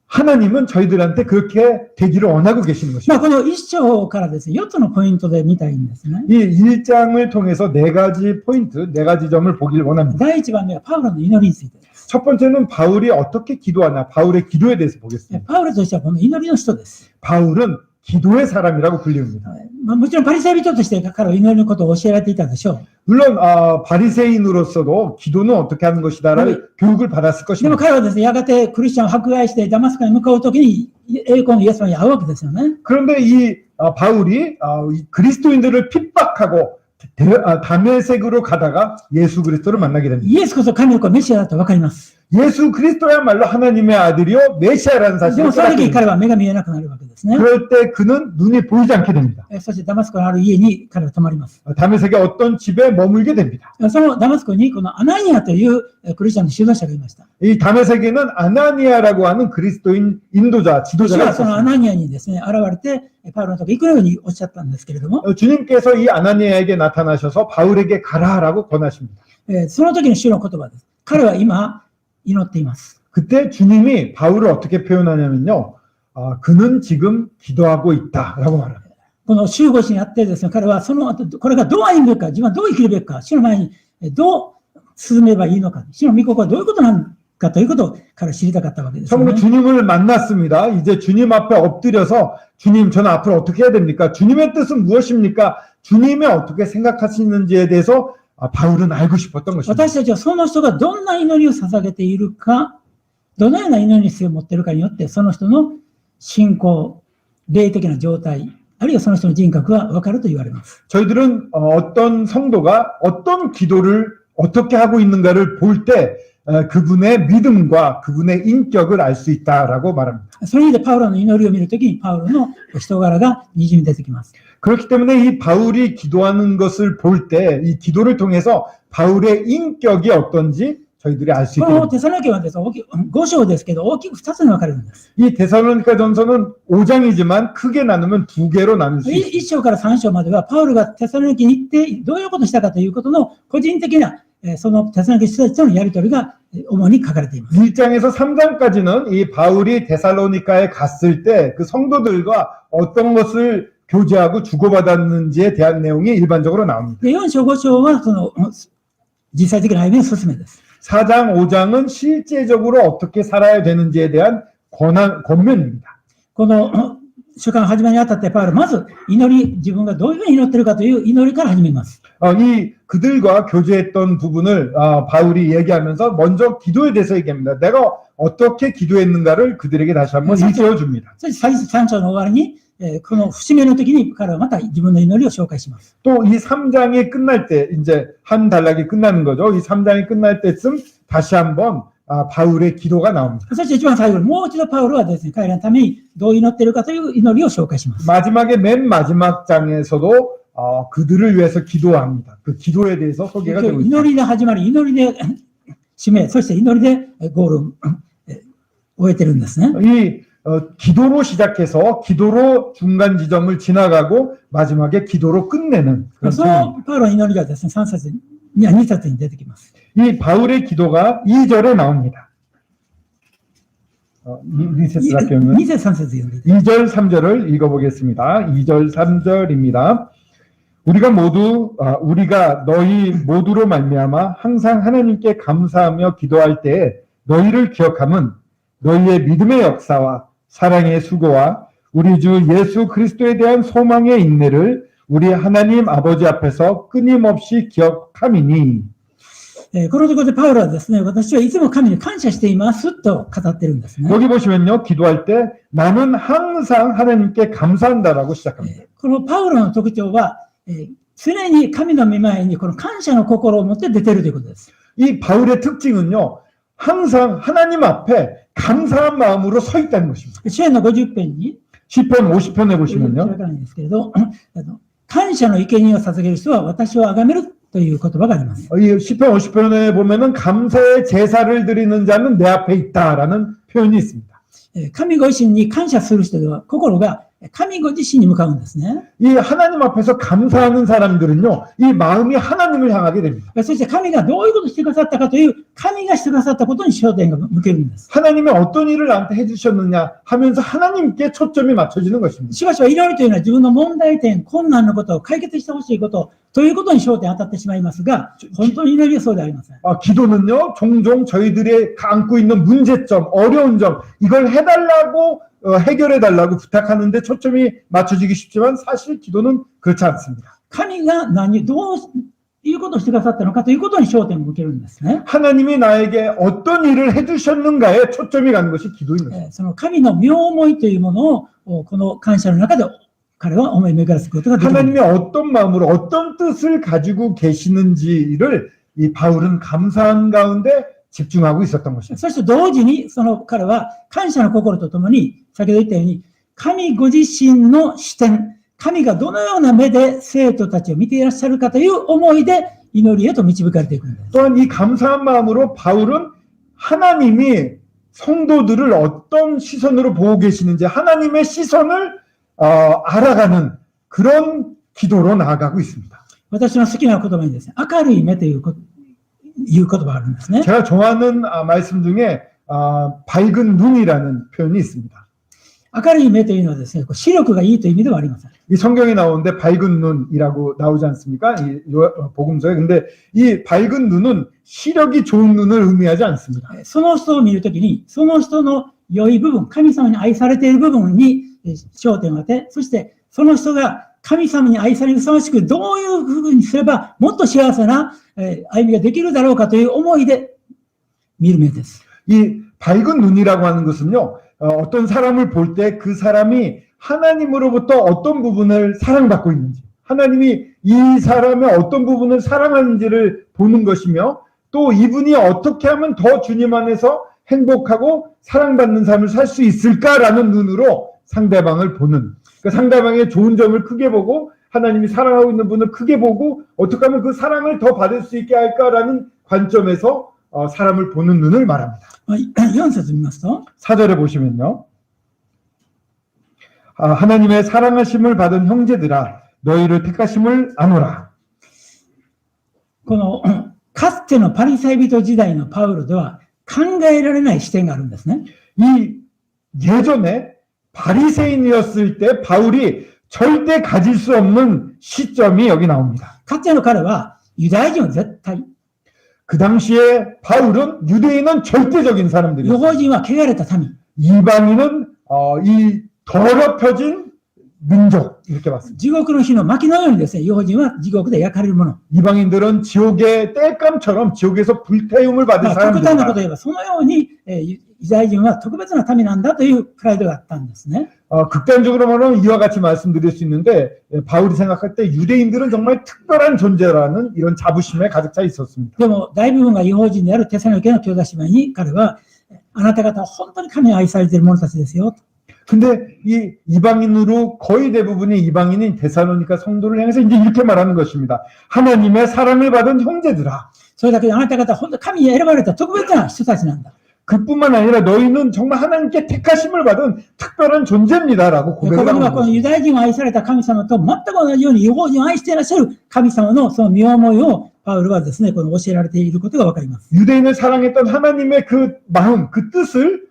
하나님은 저희들한테 그렇게 되기를 원하고 계시는
ま
것입니다.
あ、この一章からですね、4つのポイントで見たいんですね。
이 1장을 통해서 4가지 포인트, 4가지 점을 보길 원합니다.
第1番目はパウロの祈りについてです。
첫 번째는 바울이 어떻게 기도하나, 바울의 기도에 대해서 보겠습니다.
パウロとしてはこの祈りの人です。
바울은 기도의 사람이라고 불립니다.
まあ、もちろんパリサイ人として彼は祈りのことを教えられていたでしょう。
물론 바리새인으로서도 기도는 어떻게 하는 것이다라는 교육을 받았을
でも
것입니다.
彼はですね、やがてクリスチャンを迫害してダマスコに向かうときに栄光のイエス様に会うわけですよね。
그런데 이 바울이 이 그리스도인들을 핍박하고 다메섹으로 가다가 예수 그리스도를 만나게 됩니다.
イエスこそ神の子メシアだと分かります。
예수 그리스도야말로 하나님의 아들이요 메시아라는
で
사실을
もその時
깨닫게
彼
됩니다.
は目が見えなくなるわけですね。
그럴 때 그는 눈이 보이지 않게 됩니다.
そしてダマスコのある家に彼は泊まります。
다메섹의 어떤 집에 머물게 됩니다.
そのダマスコにこのアナニアというクリスチャンの指導者がいました。
이 다메섹에는 아나니아라고 하는 그리스도인 인도자,
主
지도자가
がそのア
있었습니다.
ナニアにですね、現れて、パウロのところに行くようにおっしゃったんですけれども、
주님께서 이 아나니아에게 나타나셔서 바울에게 가라라고 권하십니다.
その時の主の言葉です。彼は今、祈っています。
그때 주님이 바울을 어떻게 표현하냐면요. 그는 지금 기도하고 있다라고 말합니다.
この集合しにあってですね、彼はその後、これがどう歩むべきか、自分はどう生きるべきか、主の前にどう進めばいいのか、主の御心はどういうことなのかということを彼は知りたかったわけですよ
처음으로
ね。
주님을 만났습니다. 이제 주님 앞에 엎드려서 주님, 저는 앞으로 어떻게 해야 됩니까? 주님의 뜻은 무엇입니까? 주님이 어떻게 생각하시는지에 대해서 바울은 알고 싶었던 것입니다.
私たちはその人がどんな祈りを捧げているか、どのような祈りに姿勢を持っているかによって、その人の信仰、霊的な状態、あるいはその人の人格が分かると言われます。
저희들은 어떤 성도가 어떤 기도를 어떻게 하고 있는가를 볼 때 그분의 믿음과 그분의 인격을 알 수 있다라고 말합니다.
その意味でパウロの祈りを見るときにパウロの人柄が滲み出てきます。
그렇기 때문에 이 바울이 기도하는 것을 볼 때 이 기도를 통해서 바울의 인격이 어떤지 저희들이 알 수
こ
있게
の
됩니다.
テサロニケはですね、5章ですけど、大きく2つに分かれるんです。
이 데살로니가 전서는 5장이지만 크게 나누면 2개로 나눌 수 있습니다.
1章から3章までは、パウルがテサロニケに行って、どういうことをしたかということの個人的な、そのテサロニケ人たちとのやり取りが主に書かれています。
1장에서 3장까지는 이 바울이 데살로니카에 갔을 때 그 성도들과 어떤 것을 교제하고 주고받았는지에 대한 내용이 일반적으로 나옵니다.
で4章、5章は、その実際的な歩みの進めです。
4장, 5장은 실제적으로 어떻게 살아야 되는지에 대한 권면입니다.
この書簡始めにあたって、パウル、まず祈り、自分がどういうふうに祈っているかという祈りから始めます。
이 그들과 교제했던 부분을 바울이 얘기하면서 먼저 기도에 대해서 얘기합니다. 내가 어떻게 기도했는가를 그들에게 다시 한번 일깨워 줍니다.
そして3章の終わりに、この節目の時に彼はまた自分の祈りを紹介します。
또 이 3장이 끝날 때 이제 한 단락이 끝나는 거죠. 이 3장이 끝날 때쯤 다시 한번 바울의 기도가 나옵니다.
そして一番最後にもう一度パウロはですね、彼らのためにどう祈っているかという祈りを紹介します。
마지막에 맨 마지막 장에서도 그들을 위해서 기도합니다. 그 기도에 대해서 소개가 되고 있습니다.
祈りで始まり、祈りで締め、そして祈りでゴールを終えてるんですね。
이 기도로 시작해서 기도로 중간 지점을 지나가고 마지막에 기도로 끝내는 그런
そ
책입니다.
のパウロの祈りがですね、2冊に出てきます。
이 바울의 기도가 2절에 나옵니다. 2節だけ読む
2節3節読んでいて
2절 3절을 읽어보겠습니다. 2절 3절입니다. 우리가 너희 모두로 말미암아 항상 하나님께 감사하며 기도할 때에 너희를 기억함은 너희의 믿음의 역사와 사랑의 수고와 우리 주 예수 그리스도에 대한 소망의 인내를 우리 하나님 아버지 앞에서 끊임없이 기억함이니.
このところでパウロはですね、私はいつも神に感謝していますと語ってるんですね。
여기 보시면요, 기도할 때 나는 항상 하나님께 감사한다라고 시작합니다.
このパウロの特徴は、常に神の御前にこの感謝の心を持って出ているということです。
이 바울의 특징은요, 항상 하나님 앞에 감사한 마음으로 서 있다는 것입니다.
詩篇の50編に
시편 50편에 보시면요,
開かないんですけれど、感謝の生贄を捧げる人は私を崇めるという言葉があります。
이 시편 50편에 보면은 감사의 제사를 드리는 자는 내 앞에 있다라는 표현이 있습니다.
神ご自身に感謝する人では心が神ご自身に向かうんですね。
이 하나님 앞에서 감사하는 사람들은요, 이 마음이 하나님을 향하게 됩니다.
そして神がどういうことをしてくださったかという、神がしてくださったことに焦点が向けるんです。
하나님이 어떤 일을 나한테 해주셨느냐 하면서 하나님께 초점이 맞춰지는 것입니다.
しかしは祈りというのは自分の問題点、困難のことを解決してほしいことということに焦点が当たってしまいますが、本当に祈りはそうではありません。
기도는요, 종종 저희들이 안고 있는 문제점, 어려운 점, 이걸 해달라고 해결해달라고 부탁하는데 초점이 맞춰지기 쉽지만 사실 기도는 그렇지 않습니다.
神がどういうことをしてくださったのかということに焦点を向けるんですね。
하나님이 나에게 어떤 일을 해주셨는가에 초점이 가는 것이 기도인 것입니다.
その神の妙思いというものをこの感謝の中で彼は思い巡らすことができる。
하나님이 어떤 마음으로 어떤 뜻을 가지고 계시는지를 이 바울은 감사한 가운데 집중하고 있었던 것입니다.
そして同時にその彼は感謝の心とともに先ほど言ったように神ご自身の視点、神がどのような目で生徒たちを見ていらっしゃるかという思いで祈りへと導かれていくんです。
또한 이 감사한 마음으로 바울은 하나님이 성도들을 어떤 시선으로 보고 계시는지 하나님의 시선을 알아가는 그런 기도로 나아가고 있습니다.
私の好きな言葉にですね、明るい目という言葉があるんですね。
제가 좋아하는 말씀 중에 밝은 눈이라는 표현이 있습니다.
明るい目というのはですね、視力がいいという意味ではありません。
이 성경에 나오는데 밝은 눈이라고 나오지 않습니까? 이 복음서에. 근데 이 밝은 눈은 시력이 좋은 눈을 의미하지 않습니다.
その人を見るときに、その人の良い部分、神様に愛されている部分に焦点を当て、そしてその人が神様に愛されるふさわしくどういうふうにすればもっと幸せな歩みができるだろうかという思いで見る目です。
이 밝은 눈이라고 하는 것은요, 어떤 사람을 볼 때 그 사람이 하나님으로부터 어떤 부분을 사랑받고 있는지, 하나님이 이 사람의 어떤 부분을 사랑하는지를 보는 것이며, 또 이분이 어떻게 하면 더 주님 안에서 행복하고 사랑받는 삶을 살 수 있을까라는 눈으로 상대방을 보는, 그 상대방의 좋은 점을 크게 보고 하나님이 사랑하고 있는 분을 크게 보고 어떻게 하면 그 사랑을 더 받을 수 있게 할까라는 관점에서 사람을 보는 눈을 말합니다.
4節見ますと、
4절에 보시면요. 하나님의 사랑하심을 받은 형제들아 너희를 택하심을 아노라.
このかつてのパリサイ人時代のパウロでは考えられない視点があるんですね。
이 예전에 바리새인이었을 때 바울이 절대 가질 수 없는 시점이 여기 나옵니다.
かつての彼はユダヤ人は絶対、
그 당시에 바울은 유대인은 절대적인
予
사람들이었어요.
報人は汚れた民、
이방인은 이 더럽혀진 민족 이렇게 봤습니다.
地獄の火の薪のようにですね、予報人は地獄で焼かれるもの。
이방인들은 지옥의 땔감처럼 지옥에서 불태움을 받은
極端なことを
사람들이다.
言えば、そのようにユダヤ人は特別な民なんだというプライドがあったんですね。
극단적으로 말하면 이와 같이 말씀드릴 수 있는데 바울이 생각할 때 유대인들은 정말 특별한 존재라는 이런 자부심에 가득 차 있었습니다.
でも大部分が違法人であるテサロニケの兄弟姉妹に彼は、あなた方は本当に神に愛されている者たちですよ。
근데 이 이방인으로 거의 대부분이 이방인인 데살로니가 성도를 향해서 이제 이렇게 말하는 것입니다. 하나님의 사랑을 받은 형제들아.
それだけであなた方は本当に神に選ばれた特別な人たちなんだ。
그뿐만 아니라 너희는 정말 하나님께 택하심을 받은 특별한 존재입니다라고
ここ
고백을
に
하는
はこの
거죠.
ユダヤ人を愛された神様と全く同じように違法人を愛していらっしゃる神様のその身思いをパウルはですね、この教えられていることがわかります。
유대인을 사랑했던 하나님의 그 마음, 그 뜻을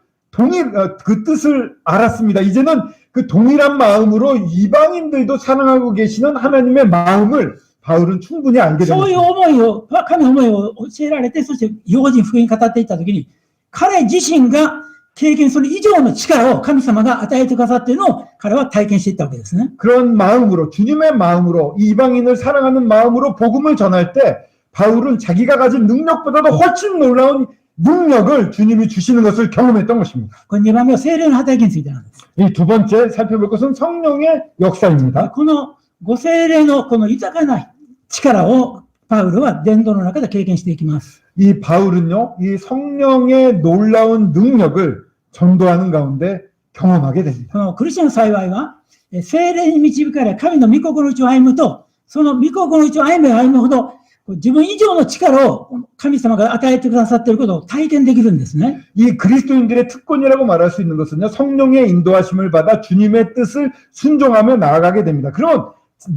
그 뜻을 알았습니다. 이제는 그 동일한 마음으로 이방인들도 사랑하고 계시는 하나님의 마음을 바울은 충분히 알게
そういう
됩니다.
思いを、神の思いを教えられて、そして違法人福音語っていったときに、彼自身が経験する以上の力を神様が与えてくださっているのを彼は体験していったわけですね。
그런 마음으로 주님의 마음으로 이방인을 사랑하는 마음으로 복음을 전할 때 바울은 자기가 가진 능력보다도 훨씬 놀라운 능력을 주님이 주시는 것을 경험했던 것입니다.
これ2番目は聖霊の働きについてなんです。
이 두 번째 살펴볼 것은 성령의 역사입니다.
このご聖霊のこの豊かな力をパウロは伝道の中で経験していきます。
이 바울은요, 이 성령의 놀라운 능력을 전도하는 가운데 경험하게 됩니다.
このクリスチャンの幸いは、聖霊に導かれ神の御心のうちを歩むと、その御心のうちを歩めば歩むほど、自分以上の力を神様が与えてくださっていることを体験できるんですね。
이 그리스도인들의 특권이라고 말할 수 있는 것은요, 성령의 인도하심을 받아 주님의 뜻을 순종하며 나아가게 됩니다. 그러면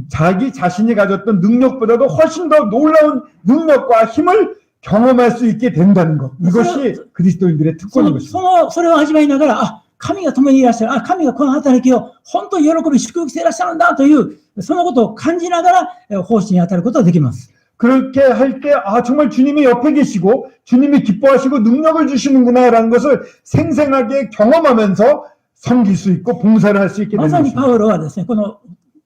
자기 자신이 가졌던 능력보다도 훨씬 더 놀라운 능력과 힘을 경험할 수 있게 된다는 것. 이것이 그리스도인들의 특권인 것입니다.
それを味わいながら、あ、神が共にいらっしゃる。あ、神がこの働きを本当に喜び、祝福していらっしゃるんだという、そのことを感じながら、奉仕に当たることができます。
그렇게 할 때, 아, 정말 주님이 옆에 계시고, 주님이 기뻐하시고 능력을 주시는구나라는 것을 생생하게 경험하면서 섬길 수 있고, 봉사를 할 수 있게 되는
まさに
것입니다.
パウロはですね、この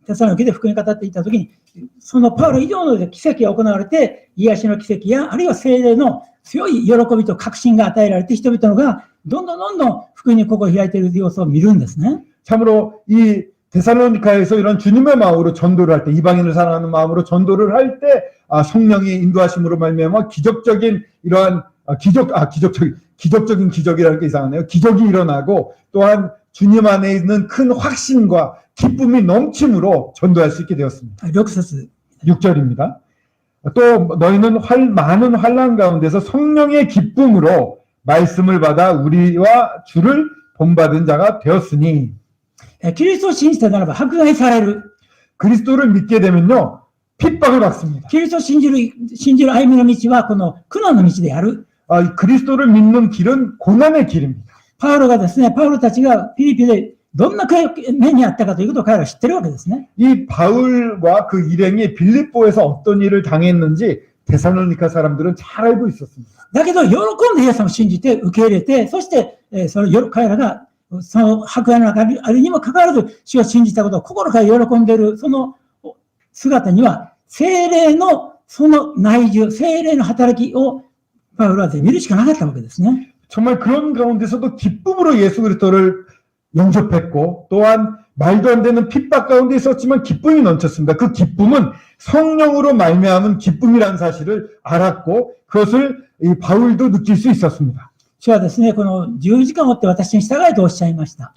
テサロニケで福音を語っていたときに、そのパウロ以上の奇跡が行われて、癒しの奇跡や、あるいは聖霊の強い喜びと確信が与えられて、人々がどんどん福音に心を開いている様子を見るんですね。
참으로 이 데살로니가에서 이런 주님의 마음으로 전도를 할 때, 이방인을 사랑하는 마음으로 전도를 할 때, 아, 성령의 인도하심으로 말미암아 기적적인 이러한 기적적인 기적이라는 게 이상하네요. 기적이 일어나고 또한 주님 안에 있는 큰 확신과 기쁨이 넘침으로 전도할 수 있게 되었습니다.
6節
6절입니다. 또 너희는 많은 환난 가운데서 성령의 기쁨으로 말씀을 받아 우리와 주를 본받은 자가 되었으니
キリストを信じたならば迫害される。
그리스도를 믿게 되면요 핍박을 받습니다.
キリストを信じる歩みの道はこの苦難の道である。
그리스도를 믿는 길은 고난의 길입니다.
パウロたちがフィリピでどんな目にあったかということを彼らは知ってるわけですね。
이 바울과 그 일행이 빌립보에서 어떤 일을 당했는지 데살로니가 사람들은 잘 알고 있었습니다.
だけど喜んでイエス様を信じて受け入れて、そして彼らがその迫害の中にあるにもかかわらず主を信じたことを心から喜んでいるその姿には聖霊のその内住、聖霊の働きをパウロは見るしかなかったわけですね。
정말 그런 가운데서도 기쁨으로 예수 그리스도를 영접했고 또한 말도 안 되는 핍박 가운데 있었지만 기쁨이 넘쳤습니다. 그 기쁨은 성령으로 말미암은 기쁨이라는 사실을 알았고 그것을 이 바울도 느낄 수 있었습니다.
主はですね、この十字架を持って私に従えとおっしゃいました。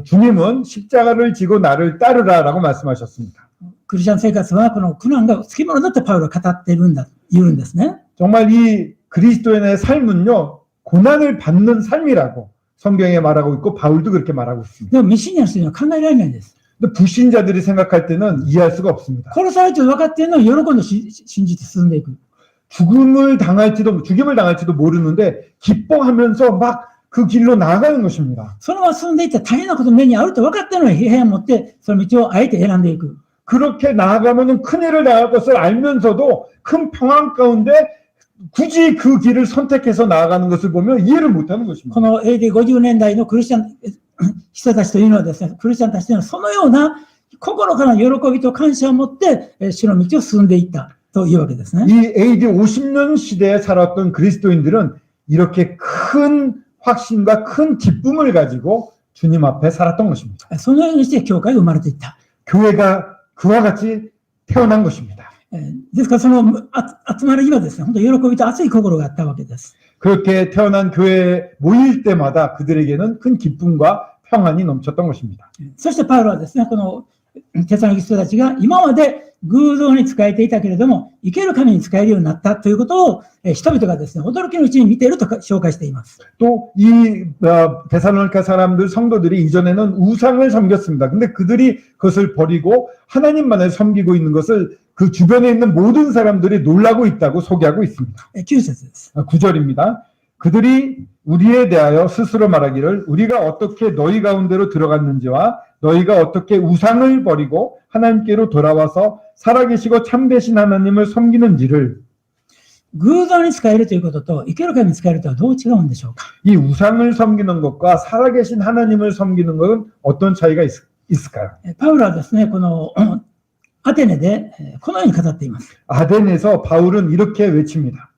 주님은 십자가를 지고 나를 따르라라고 말씀하셨습니다.
クリスチャン生活はこの苦難がつきものだってパウロは語っているんだ、言うんですね。
정말 이 그리스도인의 삶은요 고난을 받는 삶이라고 성경에 말하고 있고 바울도 그렇게 말하고 있습니다.
でも未信者の人には考えられないんです。
근데 불신자들이 생각할 때는 이해할 수가 없습니다.
殺されると分かっているのを喜んで信じて進んでいく。
죽임을 당할지도 모르는데 기뻐하면서 막 그 길로 나아가는 것입니다.
そのまま進んでいったら大変なこと目に遭うと分かっているのに部屋を持ってその道をあえて選んでいく。
그렇게 나아가면 큰일을 당할 것을 알면서도 큰 평안 가운데 굳이 그 길을 선택해서 나아가는 것을 보면 이해를 못하는 것입니다.
この AD 50年代のクリスチャン人たちというのはですね、クリスチャンたちというのはそのような心からの喜びと感謝を持って主の道を進んでいったというわけですね。
이 AD 50년 시대에 살았던 그리스도인들은 이렇게 큰 확신과 큰 기쁨을 가지고 주님 앞에 살았던 것입니다.
そのようにして教会が生まれていった。
교회가 그와 같이 태어난 것입니다.
ですからその集まりにはですね、本当に喜びと熱い心があったわけです。
그렇게 태어난 교회에 모일 때마다 그들에게는 큰 기쁨과 평안이 넘쳤던 것입니다.
そしてパウロはですね、このテサロニケ人たちが今まで偶像に仕えていたけれども、生ける神に仕えるようになったということを人々がですね、驚きのうちに見ていると紹介しています。
또 이 데살로니가 사람들 성도들이 이전에는 우상을 섬겼습니다. 근데 그들이 그것을 버리고 하나님만을 섬기고 있는 것을 그 주변에 있는 모든 사람들이 놀라고 있다고 소개하고 있습니다.
9節です。
9절입니다. 그들이 우리에 대하여 스스로 말하기를 우리가 어떻게 너희 가운데로 들어갔는지와 너희가 어떻게 우상을 버리고 하나님께로 돌아와서 살아계시고 참되신 하나님을 섬기는지를
偶像に仕えるということと生ける神に仕えるとはどう違うんでしょうか。
이 우상을 섬기는 것과 살아계신 하나님을 섬기는 것은 어떤 차이가 있을까요?
パウロはですね、このアテネでこのように語っています。
아덴에서 바울은 이렇게 외칩니다.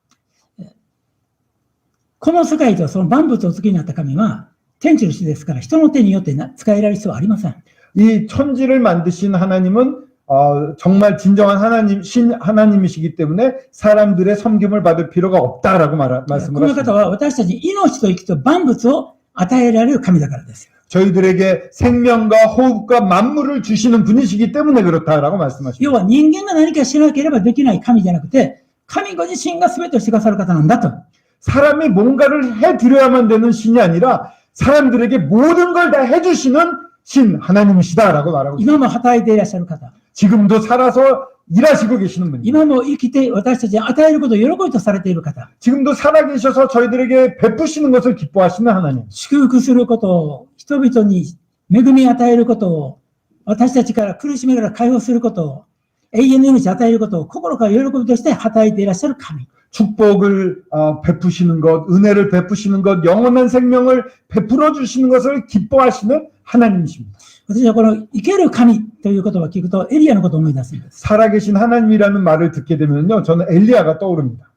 この世界とその万物をお作りになった神は天地の主ですから人の手によって使えられる必要はありません。
이 천지를 만드신 하나님은 정말 진정한 신 하나님이시기 때문에 사람들의 섬김을 받을 필요가 없다라고
こ
말씀을
の
하십니다.
方は私たちに命と生きと万物を与えられる神だからです。
저희들에게 생명과 호흡과 만물을 주시는 분이시기 때문에 그렇다라고
要
말씀하십니다.
は人間が何かしなければできない神じゃなくて、神ご自身が全てをしてくださる方なんだと。
사람이 뭔가를 해드려야만 되는 신이 아니라 사람들에게 모든 걸 다 해주시는 신 하나님이시다라고 말하고 있습니다.
今も働いていらっしゃる方、
지금도 살아서 일하시고 계시는 분입니다.
今も生きて私たちに与えることを喜びとされている方、
지금도 살아계셔서 저희들에게 베푸시는 것을 기뻐하시는 하나님.
祝福することを、人々に恵みを与えることを、私たちから苦しみから解放することを、永遠の命を与えることを心から喜びとして働いていらっしゃる神。
축복을 베푸시는 것, 은혜를 베푸시는 것, 영원한 생명을 베풀어 주시는 것을 기뻐하시는 하나님이십니다.
私はこの生ける神という言葉を聞くとエリアのことを思い出すんです。
살아계신 하나님이라는 말을 듣게 되면요, 저는 엘리야가 떠오릅니다.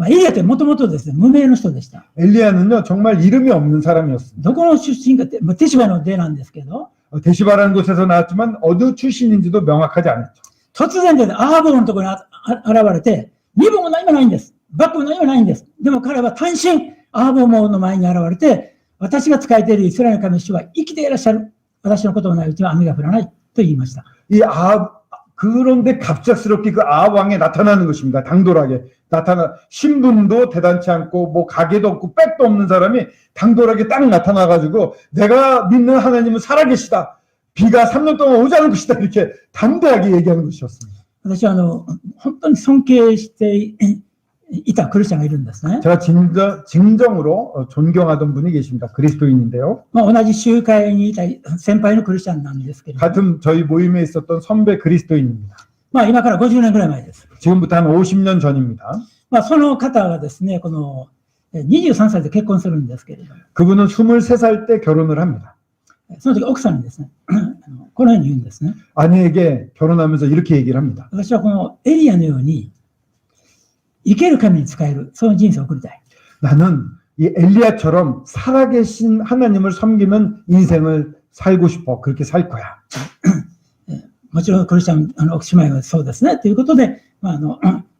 エリアってもともとですね、無名の人でした。
엘리야는요, 정말 이름이 없는 사람이었습니다.
どこの出身かって、テシバの出なんですけど、
데시바라는 곳에서 나왔지만 어느 출신인지도 명확하지 않았죠.
突然でアハブのところに現れて、身分も何もないんです。バックも何もないんです。でも彼は単身、アハブ王の前に現れて、私が仕えているイスラエルの神の主は生きていらっしゃる。私のことがないうちは雨が降らないと言いました。
그런데 갑작스럽게 그 아합 왕에 나타나는 것입니다. 당돌하게 신분도 대단치 않고 뭐 가게도 없고 백도 없는 사람이 당돌하게 딱 나타나가지고 내가 믿는 하나님은 살아계시다. 비가 3년 동안 오지 않을 것이다. 이렇게 담대하게 얘기하는 것이었습니다.
私は本当に尊敬していたクリスチャンがいるんですね。
제가 진정으로 존경하던 분이 계십니다. 그리스도인인데요.
同じ集会にいた先輩のクリスチャンなんですけれども、
같은 저희 모임에 있었던 선배 그리스도인입니다.
今から50年ぐらい前です。
지금부터 한 50년 전입니다.
その方がですね、この23歳で結婚するんですけれども、
그분은 23살 때 결혼을 합니다.
その時奥さんにですね、このように言うんですね。
아내에게 결혼하면서 이렇게 얘기를 합니다.
私はこのエリアのように生ける神に仕える、その人生を送りたい。
나는 이 엘리야처럼 살아계신 하나님을 섬기는 인생을 살고 싶어. 그렇게 살 거야.
もちろんクリスチャン奥姉妹はそうですねということで、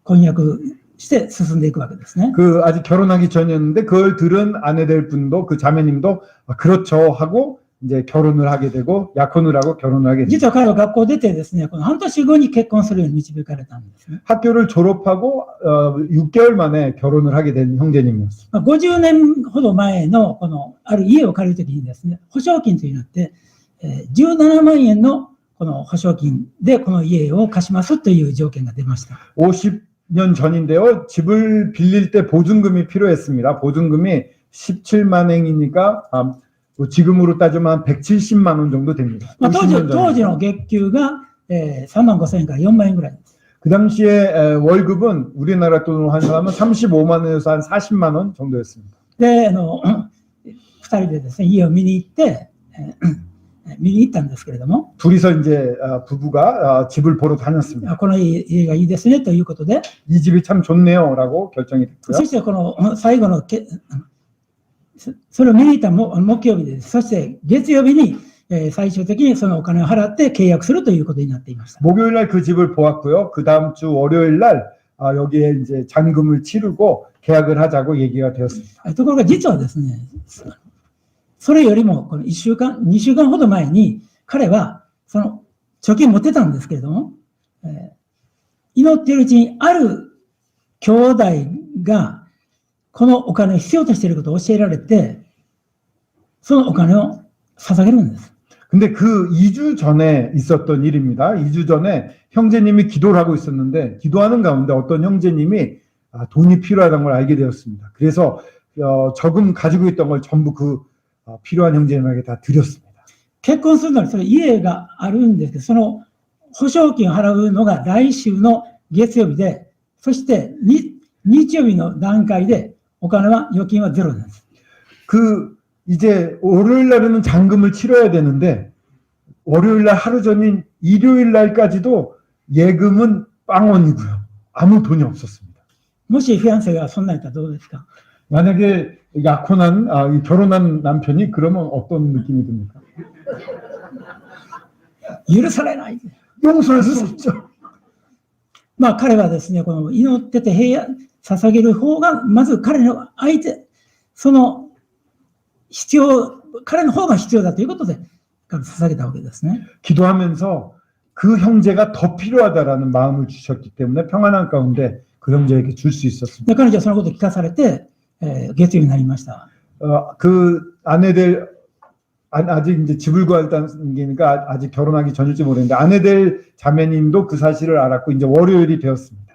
婚約して進んでいくわけですね。
그 아직 결혼하기 전이었는데 그걸 들은 아내될 분도 그 자매님도 그렇죠 하고 이제 결혼을 하게 되고 약혼을 하고 결혼을 하게
実
됩니다.
は彼は学校出てですね、この半年後に結婚するように導かれたんですね。
학교를 졸업하고 6개월 만에 결혼을 하게 된 형제님이었습니다.
50年ほど前のこのある家を借りるときにですね、保証金というのがあって、17万円のこの保証金でこの家を貸しますという条件が出ました。
50년 전인데요. 집을 빌릴 때 보증금이 필요했습니다. 보증금이 17만 행이니까 지금으로 따지면 170만 원 정도 됩니다.
当
50년
時
전.
の月給が3万5千円から4万円ぐらいです。
그 당시에 월급은 우리나라 돈으로 환산하면 35만 원에서 한 40만 원 정도였습니다.
で、2人でですね、家を見に行って、見に行ったんですけれども、
둘이서 이제 부부가 집을 보러 다녔습니다.
この家がいいですねということで、
이 집이 참 좋네요라고 결정이 됐고요.
そしてこの最後のそれを見に行った木曜日です。そして月曜日に最終的にそのお金を払って契約するということになっていました。
목요일 날 그 집을 보았고요. 그 다음 주 월요일 날 여기에 이제 잔금을 치르고 계약을 하자고 얘기가 되었습니다.
ところが実はですね、それよりもこの2週間ほど前に彼はその貯金持ってたんですけれども、祈っているうちにある兄弟がこのお金を必要としていることを教えられて、そのお金を捧げるんです。
근데 그 2주 전에 있었던 일입니다. 2주 전에 형제님이 기도를 하고 있었는데 기도하는 가운데 어떤 형제님이 돈이 필요하다는 걸 알게 되었습니다. 그래서 저금 가지고 있던 걸 전부 그 필요한 형제님에게 다 드렸습니다.
結婚するのにそれ家があるんですけど、その保証金を払うのが来週の月曜日で、そして日曜日の段階でお金は預金はゼロです。
이제 월요일 날에는 잔금을 치러야 되는데 월요일 날 하루 전인 일요일 날까지도 예금은 빵원이고요. 아무 돈이 없었습니다.
もしフィアンセがそんなんやったらどうですか？
만약에 약혼한 이 결혼한 남편이 그러면 어떤 느낌이 듭니까?
許されない。
용서할 수 없죠.
まあ彼はですね、この祈ってて平安、捧げる方が、まず彼の相手、その必要、彼の方が必要だということで、彼捧げたわけですね。
기도하면서 그 형제가 더 필요하다라는 마음을 주셨기 때문에 평안한 가운데 그 형제에게 줄 수 있었습니다.
で彼女はそのことを聞かされて、月曜になりました。
그 아내들 아직 이제 집을 구한다는 게니까 아직 결혼하기 전일지 모르겠는데 아내들 자매님도 그 사실을 알았고 이제 월요일이 되었습니다.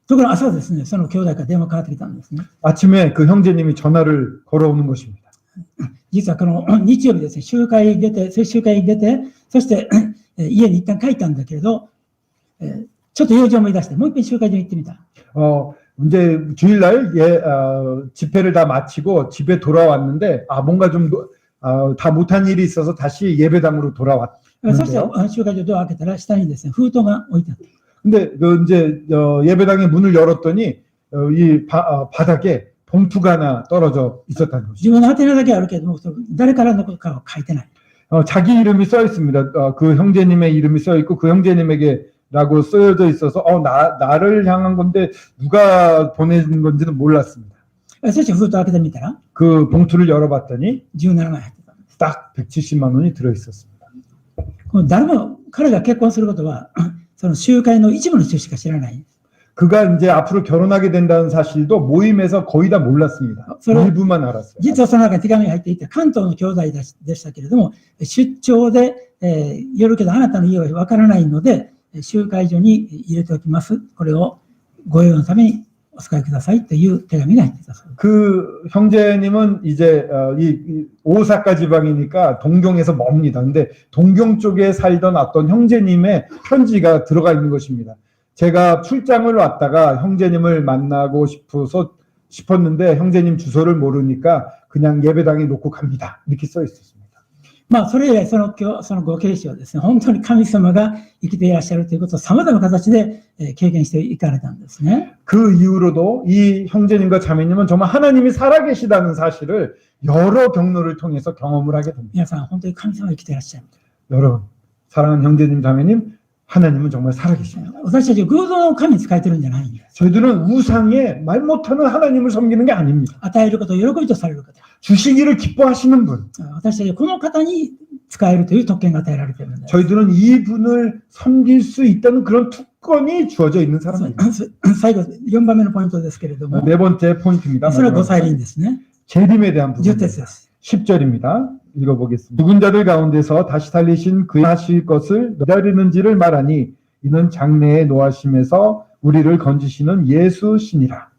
ところが朝ですね、その兄弟から電話かかってきたんですね。
아침에 그 형제님이 전화를 걸어오는 것입니다.
実はこの日曜日ですね、集会に出て、そして家に一旦帰ったんだけれど、ちょっと用事を思い出して、もう一遍集会所に行ってみた。
이제 주일날 집회를 다 마치고 집에 돌아왔는데 뭔가 좀 다 못한 일이 있어서 다시 예배당으로
そして
돌아왔는데요.
集会所ドアを開けたら下にですね、封筒が置いてあった。
근데 이제 예배당의 문을 열었더니 이 바닥에 봉투가 하나 떨어져 있었다는 것이죠.
自分の宛名だけあるけれども、誰からのことかは書いてない。
자기 이름이 써 있습니다. 그 형제님의 이름이 써 있고 그 형제님에게라고 쓰여져 있어서 나를 향한 건데 누가 보낸 건지는 몰랐습니다.
そして封筒を開けてみたら、
그 봉투를 열어봤더니
17万円入ってたんです。
딱 170만 원이 들어 있었습니다.
この誰も、彼が結婚することは、その集会の一部の人しか知らない。
그가 이제 앞으로 결혼하게 된다는 사실도 모임에서 거의 다 몰랐습니다. 일부만 알았어요.
実はその中に手紙が入っていて、関東の兄弟でしたけれども、出張で、寄るけどあなたの家はわからないので、集会所に入れておきます。これをご用のためにお使いくださいという手紙が入っていたそうです。
그 형제님은 이제 이 오사카 지방이니까 동경에서 멉니다. 근데 동경 쪽에 살던 어떤 형제님의 편지가 들어가 있는 것입니다. 제가 출장을 왔다가 형제님을 만나고 싶었는데 형제님 주소를 모르니까 그냥 예배당에 놓고 갑니다. 이렇게 써 있었습니다.
まあ、それ以来そのご継承ですね、本当に神様が生きていらっしゃるということを様々な形で経験していかれたんですね。
그 이후로도 이 형제님과 자매님은 정말 하나님이 살아계시다는 사실을 여러 경로를 통해서 경험을 하게 됩니다.
皆さん、本当に神様が生きていらっしゃる。
여러분, 사랑하는 형제님, 자매님, 하나님은 정말 살아계십니다.
私たちは偶像の神に仕えてるんじゃないんです。
저희들은 우상에 말 못하는 하나님을 섬기는 게 아닙니다.
与えることを喜びとされる方。
주시기를 기뻐하시는 분.
私たちはこの方に使えるという特権が与えられているんです。
저희들은 이분을 섬길 수 있다는 그런 특권이 주어져 있는 사람입니다.
最後、4番目のポイントですけれども、
네 번째 포인트입니다.
それはご再臨ですね。
재림에 대한
10節
부분입니다.
です。
10절입니다. 읽어보겠습니다. 죽은 자들 가운데서 다시 살리신 그의 하실 것을 기다리는지를 말하니 이는 장래의 노하심에서 우리를 건지시는 예수시니라.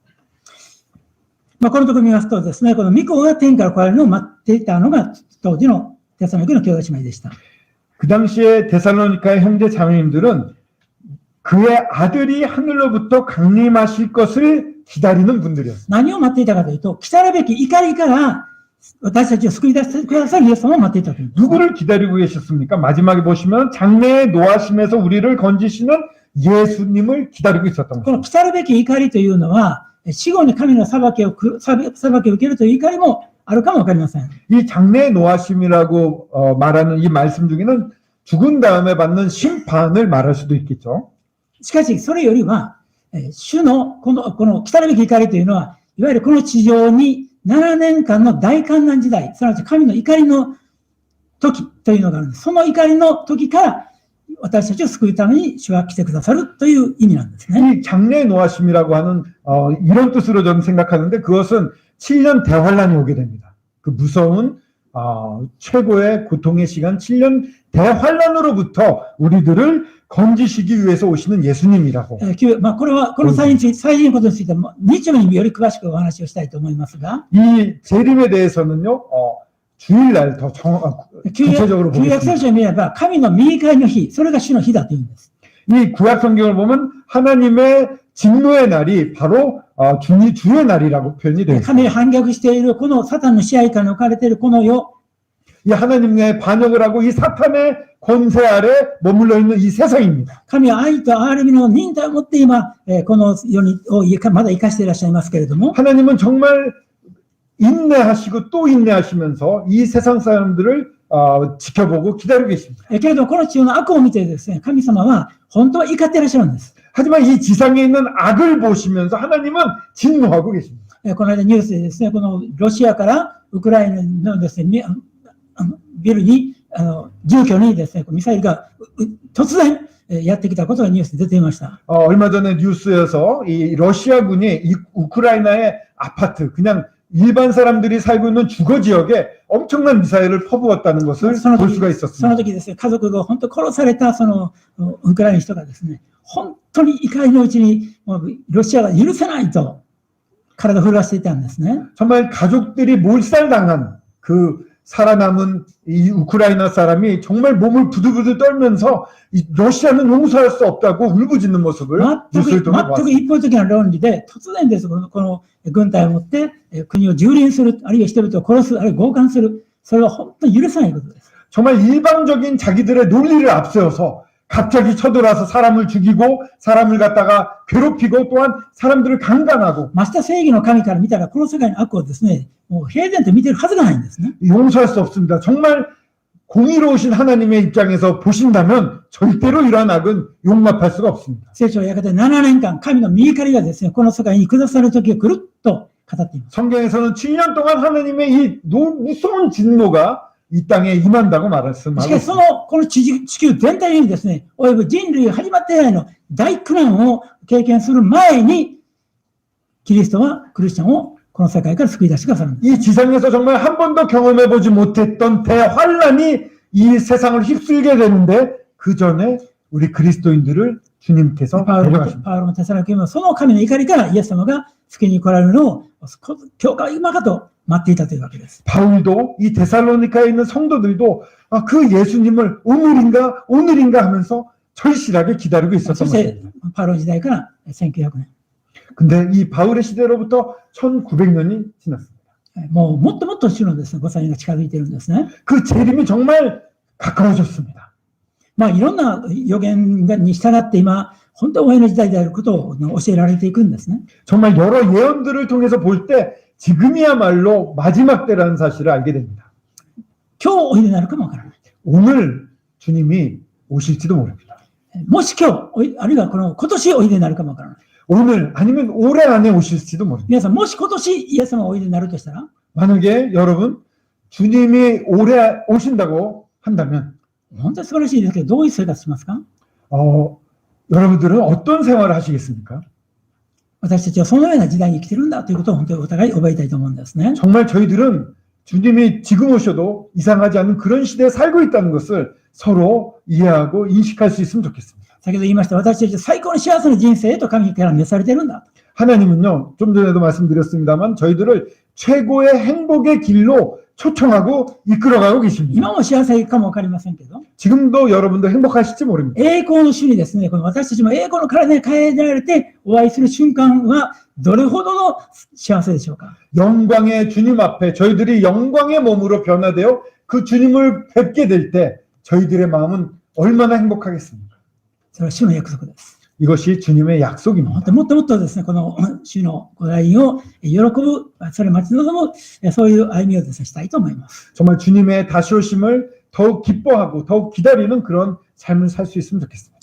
まあ、このところ見ますとですね、この御子が天から来られるのを待っていたのが当時のテサロニケの兄弟姉妹でした。
그 당시에 데살로니카의 형제 자매님들은 그의 아들이 하늘로부터 강림하실 것을 기다리는 분들이었습니다.
何を待っていたかというと、来たるべき怒りから私たちを救い出してくださるイエス様を待っていたという。
누구를 기다리고 계셨습니까? 마지막에 보시면 장래의 노하심에서 우리를 건지시는 예수님을 기다리고 있었던
こ
것입니다.
の来たるべき怒りというのは、死後に神の裁きを受けるという怒りもあるかもわかりません。
이 장래의 노하심이라고 말하는 이 말씀 중에는 죽은 다음에 받는 심판을 말할 수도 있겠죠.
しかし、それよりは、主のこの来たるべき怒りというのは、いわゆるこの地上に7年間の大観難時代、すなわち神の怒りの時というのがあるんです。その怒りの時から私たちを救うために主が来てくださるという意味なんですね。
이 장래의 노하심이라고 하는 이런 뜻으로 저는 생각하는데 그것은 7년 대환란이 오게 됩니다. 그 무서운 최고의 고통의 시간 7년 대환란으로부터 우리들을 건지시기 위해서 오시는 예수님이라고.
まあ、この再臨のことについても日曜日により詳しくお話をしたいと思いますが、
이 재림에 대해서는요, 주일날 더 구체적으로
旧約聖
보겠습니다.
書を見れば神の御怒りの日、それが主の日だというんです。
이 구약 성경을 보면 하나님의 진노의 날이 바로 주의 날이라고 표현이 되어
神
있습니다.
に反逆しているこのサタンの支配下に置かれているこの世、
이 하나님의 반역을 하고 이 사탄의 권세 아래 머물러 있는 이 세상입니다.
神は愛と憐れみの忍耐を持って今、この世にまだ生かしていらっしゃいますけれども、
하나님은 정말 인내하시고 또 인내하시면서 이 세상 사람들을 지켜보고 기다리고 계십니다.
けれどもこの地上の悪を見てですね、神様は本当は怒っていらっしゃるんです。
하지만 이 지상에 있는 악을 보시면서 하나님은 진노하고 계십니다.
この間ニュースでですね、このロシアからウクライナのですね、ビルに、住居にですね、ミサイルが突然やってきたことがニュースで出ていました。
얼마 전에 뉴스에서 이 러시아군이 이 우크라이나의 아파트, 그냥 일반 사람들이 살고 있는 주거 지역에 엄청난 미사일을 퍼부었다는 것을 볼 수가
その
있었습니다.
時ですね、家族が本当殺されたそのウクライナの人がですね、本当に怒りのうちにもうロシアが許せないと体を震わしていたんですね。
정말 가족들이 몰살당한 그 살아남은 이 우크라이나 사람이 정말 몸을 부들부들 떨면서 이 러시아는 용서할 수 없다고 울부짖는 모습을
全
뉴스를
く
통해
全く
보았습니다.
一方的な論理で、突然です、この軍隊を持って国を蹂躙する、あるいは人々を殺す、あるいは強姦する、それは本当に許せないことです。
정말 일방적인 자기들의 논리를 앞세워서 갑자기 쳐들어와서 사람을 죽이고 사람을 갖다가 괴롭히고 또한 사람들을 강간하고
まして正義の神から見たら、この世界の悪をですね、もう平然と見てるはずがないんですね。
용서할 수 없습니다. 정말 공의로우신 하나님의 입장에서 보신다면 절대로 이러한 악은 용납할 수가 없습니다.
聖書はやがて7年間、神の御怒りがですね、この世界に下される時が来ると語っています。
성경에서는 7년 동안 하나님의 이 무서운 진노가 이 땅에 임한다고
し
말씀하고
かし、そ
있습니다.
の、この地球全体にですね、および人類が始まって以来の大苦難を経験する前に、キリストはクリスチャンをこの世界から救い出してくださるんです。
이 지상에서 정말 한 번도 경험해보지 못했던 대환란이 이 세상을 휩쓸게 되는데 그 전에 우리 그리스도인들을 주님께서
パウロ
데려가십니다.
のテサロニケもその神の怒りからイエス様が救いに来られるのを、教会は今かと待っていたというわけです。
바울도 이 데살로니카에 있는 성도들도 그 예수님을 오늘인가 하면서 절실하게 기다리고
そ
있었던
して
것입니다.
パウロの時代から1900年。
근데 이 바울의 시대로부터 1900년이 지났습니다.
もうもっともっと主のですね、ご再臨が近づいているんですね。
그 재림이 정말 가까워졌습니다.
まあいろんな予言に従って今、本当に終わりの時代であることを教えられていくんですね。
정말 여러 예언들을 통해서 볼 때 지금이야말로 마지막 때라는 사실을 알게 됩니다.
今日おいでになるかもわからない。
오늘 주님이 오실지도 모릅니다.
もし今日、あるいは今年おいでになるかもわからない。
오늘 아니면 올해 안에 오실지도 모릅니다.
皆さん、もし今年イエス様がおいでになるとしたら、
만약에 여러분 주님이 올해 오신다고 한다면
本当に素晴らしいですけど、どういう生活しますか？
여러분들은 어떤 생활을 하시겠습니까?
私たちはそのような時代に生きてるんだということを本当にお互い覚えたいと思うんですね。
정말 저희들은 주님이 지금 오셔도 이상하지 않은 그런 시대에 살고 있다는 것을 서로 이해하고 인식할 수 있으면 좋겠습니다.
先ほど言いました、私たちは最高の幸せな人生へと神から召されているんだ。
하나님은요, 좀 전에도 말씀드렸습니다만 저희들을 최고의 행복의 길로 초청하고 이끌어가고 계십니다.
今も幸せかもわかりませんけど、
지금도 여러분도 행복하실지 모릅니다.
栄光の主にですね、この私たちも栄光の体に変えられてお会いする瞬間はどれほどの幸せでしょうか。
영광의 주님 앞에 저희들이 영광의 몸으로 변화되어 그 주님을 뵙게 될 때 저희들의 마음은 얼마나 행복하겠습니까?
それは主の約束です。
이것이 주님의 약속입니다.
本当にもっともっとですね、この主のご来臨を喜ぶ、それを待ち望む、そういう歩みをですね、したいと思います。
정말 주님의 다시 오심을 더욱 기뻐하고 더욱 기다리는 그런 삶을 살 수 있으면 좋겠습니다.